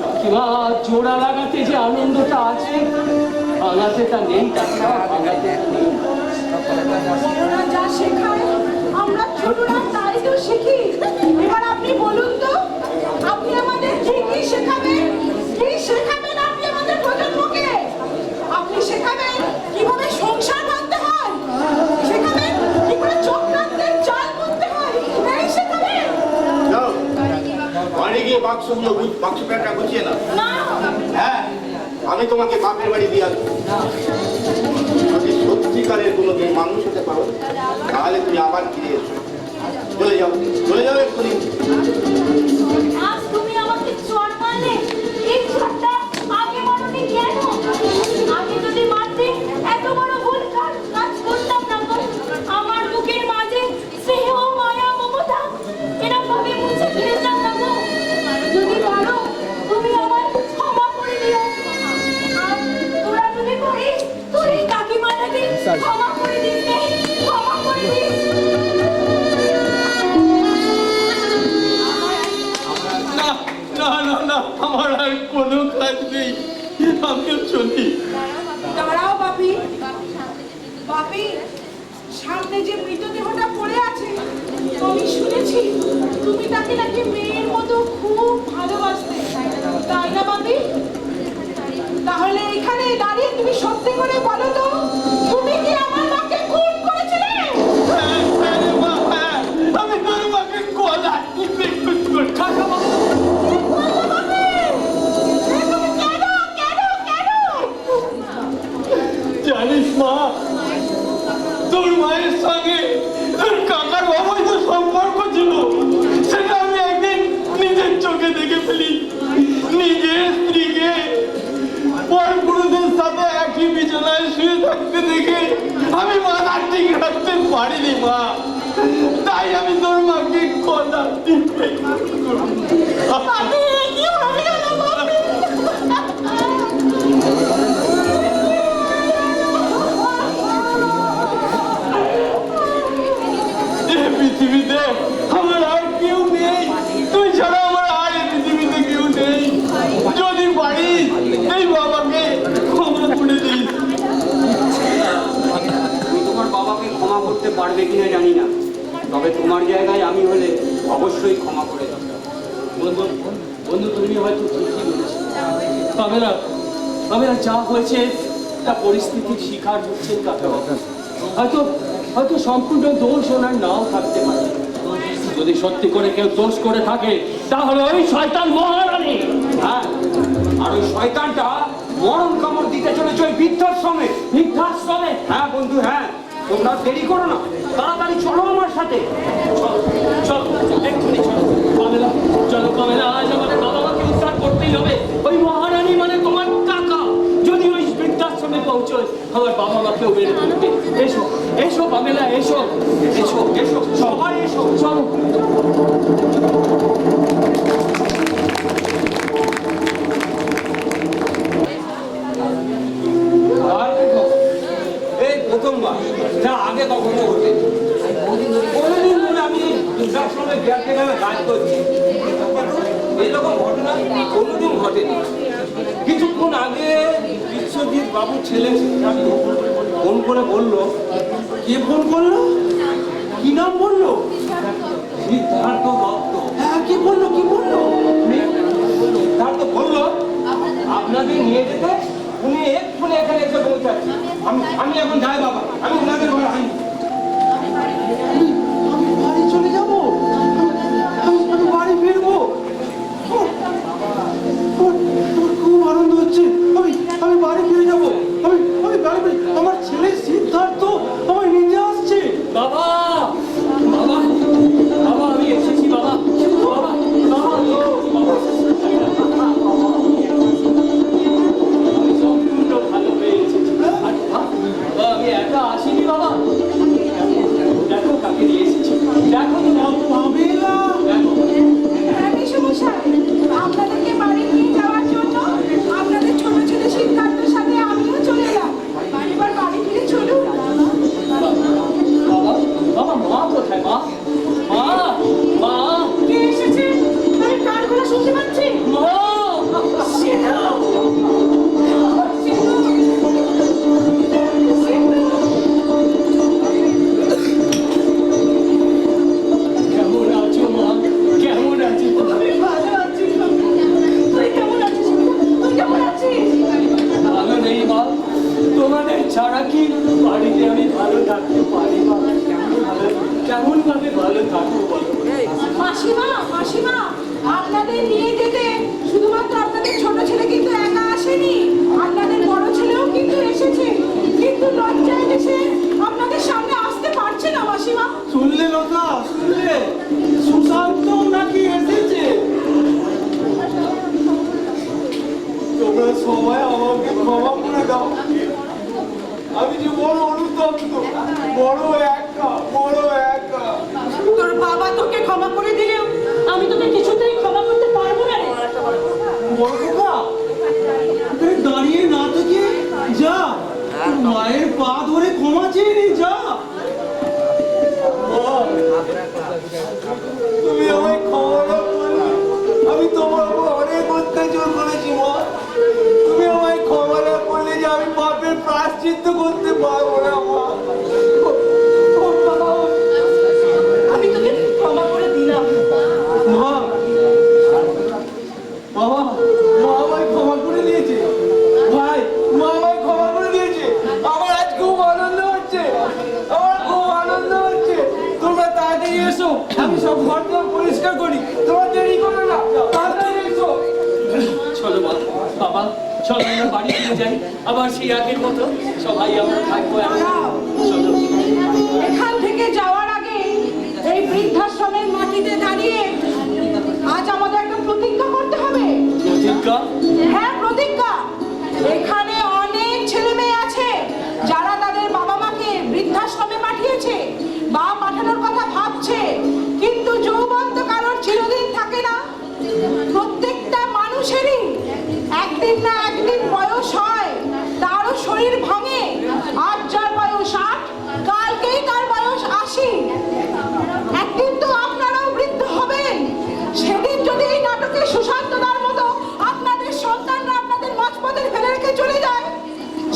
কাকিমা, জোড়া লাগাতে যে আনন্দটা আছে ভাঙাতে তা নেই। কাকিমা, ভাঙাতে নেই। বড়রা যা শেখায় আমরা ছোটরা তাই তো শিখি। এবার আপনি বলুন তো, আপনি আমাদের কি শেখাবেন? কি শেখাবেন আপনি আমাদের প্রজন্মকে? আপনি শেখাবেন কিভাবে সংসার বাঁধতে হয়, শেখাবেন কি করে চক্রান্তের জাল বুনতে হয়, এই শেখাবেন? যাও বাড়ি গিয়ে বাক্স প্যাকটা গুছিয়ে নাও। না, হ্যাঁ, আমি তোমাকে বাপের বাড়ি দিয়ে আসবো। যদি সত্যিকারের কোনোদিন মানুষ হতে পারো তাহলে তুমি আবার ফিরে এসো। চলে যাও এক্ষুনি। আজ তুমি আমাকে চড় মারলে, এই চড়টা আগে মারোনি কেন? আগে যদি মারতে এত বড় ভুল কাজ করতাম না গো। আমার বুকের মাঝে স্নেহ, মায়া, মমতা এরকম ভাবে মুছে ফেলতাম না গো। যদি পারো তুমি আমার ক্ষমা করে দিও। আর তোরা যদি পারিস তুই এই কাকিমাটাকে ক্ষমা করে দিস রে, ক্ষমা করে দিস। না না না না, আমার আর কোনো কাজ নেই, আমিও চলি। দাঁড়াও বাপি, বাপি, সামনে যে মৃতদেহটা পড়ে আছে আমি শুনেছি তুমি তাকে নাকি মেয়ের মতো খুব ভালোবাসতে, তাই না বাপি? তাহলে এখানে দাঁড়িয়ে তুমি সত্যি করে বলো তো, তুমি কি আমার মাকে খুন করেছিলে? হ্যাঁ, হ্যাঁ রে মা, হ্যাঁ, আমি তোর মাকে গলা টিপে খুন করে খাবো। কি বললে বাপি? এ তুমি কেন কেন কেন? জানিস মা, তোর মায়ের সঙ্গে তোর কাকার অবৈধ সম্পর্ক ছিল, সেটা আমি একদিন নিজের চোখে দেখে ফেলি। নিজের স্ত্রীকে পর পুরুষের সাথে একই বিছানায় শুয়ে থাকতে দেখে আমি মাথা ঠিক রাখতে পারিনি মা, তাই আমি তোর মাকে কথা দিতে বাপি, কি হয়ে গেল বাপি? পৃথিবীতে আমার আর কেউ নেই, তুই ছাড়া আমার আর এই পৃথিবীতে কেউ নেই। যদি পারিস এই বাবাকে ক্ষমা করে দিস। তুমি তোমার বাবাকে ক্ষমা করতে পারবে কিনা জানি না, তবে তোমার জায়গায় আমি হলে অবশ্যই ক্ষমা করে দেব। বন্ধু, বন্ধু, তুমি হয়তো ঠিকই বলেছো। তবে যা হয়েছে তা পরিস্থিতির শিকার হচ্ছে কাকাবাবু। হয়তো হয়তো সম্পূর্ণ দোষ ওনার নাও থাকতে পারে। যদি সত্যি করে কেউ দোষ করে থাকে তাহলে ওই শয়তান মহারানী। হ্যাঁ, আর ওই শয়তানটা মরণ কামড় দিতে চলেছে ওই বৃদ্ধাশ্রমে। বৃদ্ধাশ্রমে? হ্যাঁ বন্ধু, হ্যাঁ, তোমরা দেরি করো না, তাড়াতাড়ি চলো আমার সাথে। চলো এক্ষুনি চলো কমলা, চলো কমলা, আজ আমাদের বাবা মাকে উদ্ধার করতেই হবে। ওই মহারানী মানে তোমার কাকা যদি ওই বৃদ্ধাশ্রমে পৌঁছয় আমার বাবা মাকেও বেড়ে ফেলবে। এসো এসো কমলা, এসো এসো এসো, সবাই এসো, চলো। আর দেখো, এই প্রথমবার, যা আগে কখনো হতে কোনোদিন ধরে আমি বৃদ্ধাশ্রমে গ্যাসে গেলে কাজ করছি, এরকম ঘটনা কোনোদিন ঘটেনি। কিছুক্ষণ আগে বিশ্বজিৎ বাবুর ছেলে ফোন করে বললো। কে ফোন করলো? কি নাম বললো? সিদ্ধার্থ দত্ত। হ্যাঁ, কি বললো? সিদ্ধার্থ বললো আপনাদের নিয়ে যেতে উনি এক্ষুনি এখানে এসে পৌঁছাচ্ছে। আমি এখন যাই বাবা, আমি ওনাদের ঘরে আনি। আমি বাড়ি চলে যাব, আমি বাড়ি ফিরবো। আমার খুব আনন্দ হচ্ছে, আমি বাড়ি ফিরে যাব। আমি বাড়ি ফিরে, আমার ছেলে সিদ্ধার্থ আমায় নিতে আসছে। বাবা বাবা বাবা, আমি এসেছি বাবা, বাবা বাবা, আমি সম্পূর্ণ ভালো হয়ে এসেছি। আর বাবা, আমি একা আসিনি বাবা, দেখো কাকে নিয়ে এসেছি, দেখো পাবেলা, দেখো। হ্যাঁ মেসোমশাই, আপনাদেরকে বাড়ি নিয়ে যাওয়ার জন্য আপনাদের ছোট ছেলে সিদ্ধার্থের সাথে আমিও চলে এলাম। এবার বাড়ি ফিরে চলুন। বাবা বাবা, মা কোথায়? মা মা মা, কে এসেছে? আমি কার গলা শুনতে পাচ্ছি। মা সিধু! সিধু! কেমন আছো মা? কেমন আছিস? আমি ভালো আছি। তুই কেমন আছিস? তুই কেমন আছিস? ভালো নেই মা, তোমাদের ছাড়া কি বাড়িতে আমি ভালো থাকতে পারি মা? কেমন ভাবে ভালো থাকবো বলো? মাসিমা, মাসিমা, আপনাদের নিয়ে যেতে শুধুমাত্র আপনাদের ছোট ছেলে কিন্তু একা আসেনি, আপনাদের বড় ছেলেও কিন্তু এসেছে, কিন্তু লজ্জায় এসে আপনাদের সামনে আসতে পারছে না মাসিমা। শুনলে লতা, শুনলে? সুশান্ত নাকি এসেছে? তোমরা সবাই আমাকে ক্ষমা করে দাও। আমি যে বড় অনুতপ্ত, বড় একা। তোর বাবা তোকে ক্ষমা করে দিলেও আমি তোকে কিছুতেই ক্ষমা করতে পারবো না রে। বড় খোকা, তুই দাঁড়িয়ে না থেকে যা, তোর মায়ের পা ধরে ক্ষমা চেয়ে নে, যা। তুমি আমায় ক্ষমা না করলে আমি তোমার উপর অনেক অত্যাচার করেছি মা। তুমি আমায় ক্ষমা না করলে যে আমি পাপের প্রায়শ্চিত্ত করতে পারবো না মা। আমি তোকে ক্ষমা করে দিলাম। মা, বাবা, মা আমায় ক্ষমা করে দিয়েছে। ভাই, মা আমায় ক্ষমা করে দিয়েছে। আমার আজ খুব আনন্দ হচ্ছে, তোমরা তাড়াতাড়ি এসো, আমি সব ঘরটা পরিষ্কার করি। তোমরা দেরি করো না, তাড়াতাড়ি এসো। চলো মা, বাবা চলো আমরা বাড়ি ফিরে যাই, আবার সেই আগের মতো সবাই আমরা থাকবো এখন। চলো। এখান থেকে যাওয়ার আগে এই বৃদ্ধাশ্রমের মাটিতে দাঁড়িয়ে আজ আমাদের একটা প্রতিজ্ঞা করতে হবে। প্রতিজ্ঞা? হ্যাঁ, প্রতিজ্ঞা। এখানে অনেক ছেলে মেয়ে আছে যারা তাদের বাবা মাকে বৃদ্ধাশ্রমে পাঠিয়েছে বা পাঠানোর কথা ভাবছে, কিন্তু যৌবন তো কারোর চিরদিন থাকে না। প্রত্যেকটা মানুষেরই একদিন না একদিন বয়স হয়, তারও শরীর ভাঙে। আজ যার বয়স 8, কালকেই তার বয়স 80। একদিন তো আপনারাও বৃদ্ধ হবেন। সেদিন যদি এই নাটকে সুশান্তদার মতো আপনাদের সন্তানরা আপনাদের মাঝপথে ফেলে রেখে চলে যায়,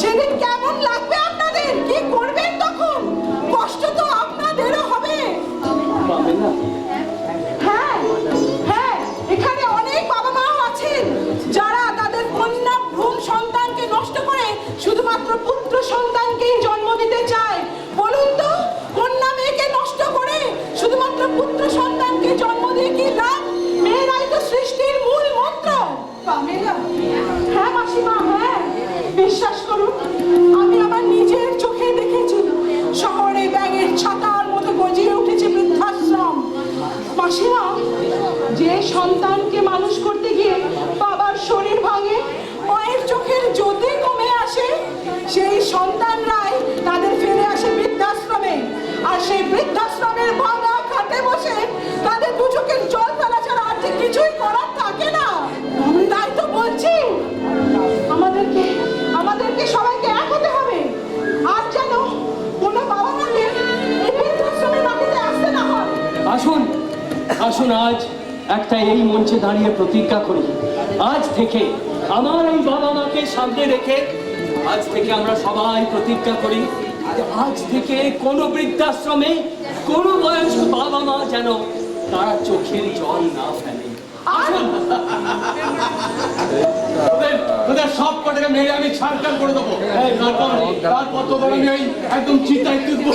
সেদিন কেমন লাগবে আপনাদের? কি করবেন তখন? কষ্ট তো আপনাদেরও হবে। পাবে না? হ্যাঁ হ্যাঁ, এখানে অনেক বাবা মাও আছেন যারা তাদের কন্যা ভ্রূণ সন্তানকে নষ্ট করে শুধুমাত্র পুত্র বৃদ্ধাশ্রমের ভাঙা খাটে বসে তাদের দু চোখের জল ফেলা ছাড়া আর যে কিছুই করার থাকে না। তাই তো বলছি, আমাদেরকে সবাইকে এক হতে হবে। আর যেন কোনো বাবা মাকে এই বৃদ্ধাশ্রমের মাটিতে আসতে না হয়। আসুন আসুন, আজ একটা এই মঞ্চে দাঁড়িয়ে প্রতিজ্ঞা করি, আজ থেকে আমার এই বাবা মাকে সামনে রেখে আজ থেকে আমরা সবাই প্রতিজ্ঞা করি যে আজ থেকে কোনো বৃদ্ধাশ্রমে কোনো বয়স্ক বাবা মা যেন তারা চোখের জল না ফেলে। আসুন, তোদের সব কটাকে মেরে আমি ছাড়খাড় করে দেবো। তারপর তোদের আমি ওই একদম চিতায় তুলবো।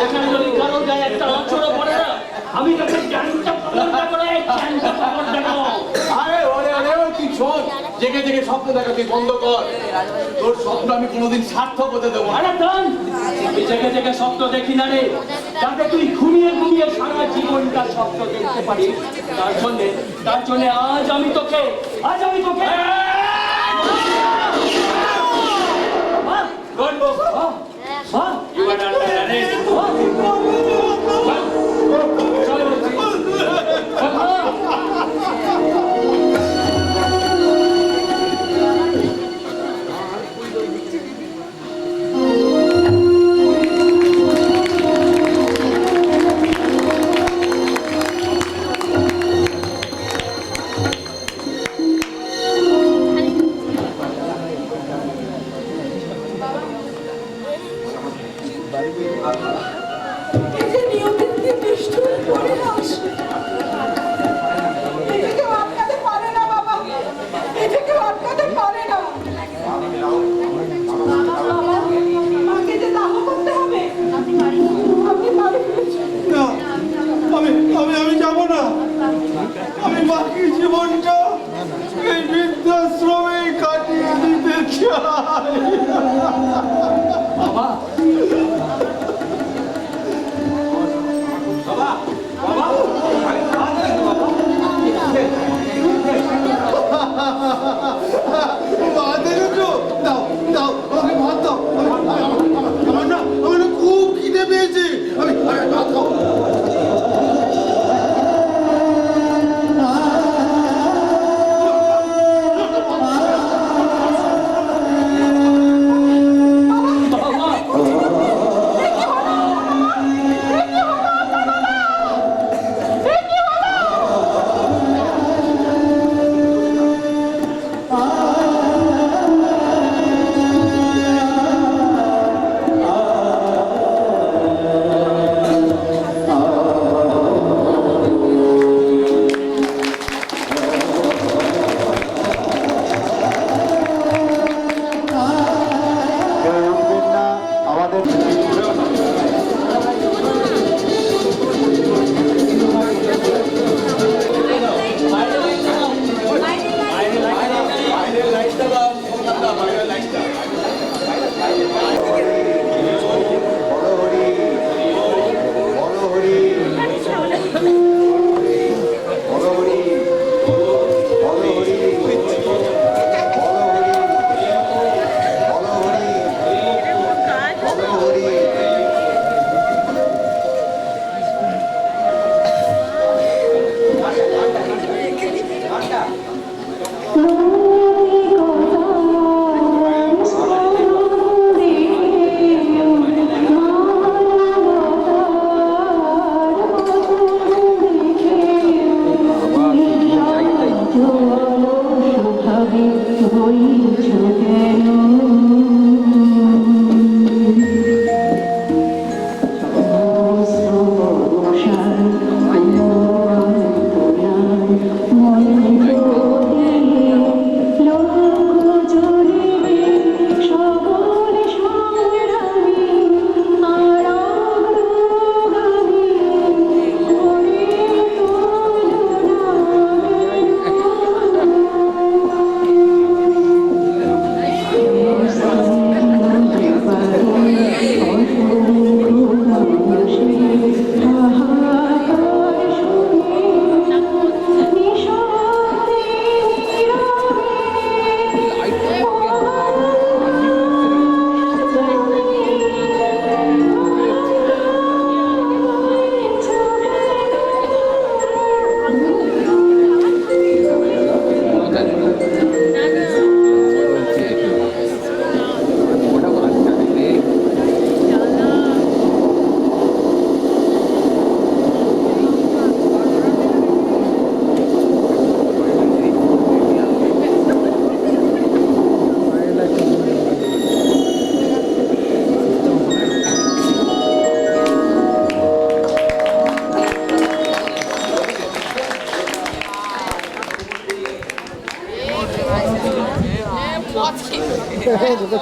এখানে যদি কারো গায়ে একটা আঁচড়ও পড়ে না, আমি তোকে জ্যান্ত পকড় করে জ্যান্ত পকড় দেবো। আরে ওরে ওরে ওরে, তুই শোন, জেগে জেগে স্বপ্ন দেখা তুই বন্ধ কর। তোর স্বপ্ন আমি কোনোদিন সার্থক হতে দেবো না। আরে দান, আমি জেগে জেগে স্বপ্ন দেখি না রে, যাতে তুই ঘুমিয়ে ঘুমিয়ে সারা জীবনটা স্বপ্ন দেখতে পারিস। তার জন্য আজ আমি তোকে গর্ব। এই যে নিয়মের যে নিষ্ঠুর পরিহাস, এটা কেউ আটকাতে পারে না বাবা, এটা কেউ আটকাতে পারে না। মাকে যে দাহ করতে হবে, আপনি বাড়ি ফিরেছেন। না, আমি যাব না। আমি বাকি জীবনটা এই বৃদ্ধাশ্রমে কাটিয়ে দিতে চাই। বাবা, বাবা, বাবা,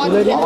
আমার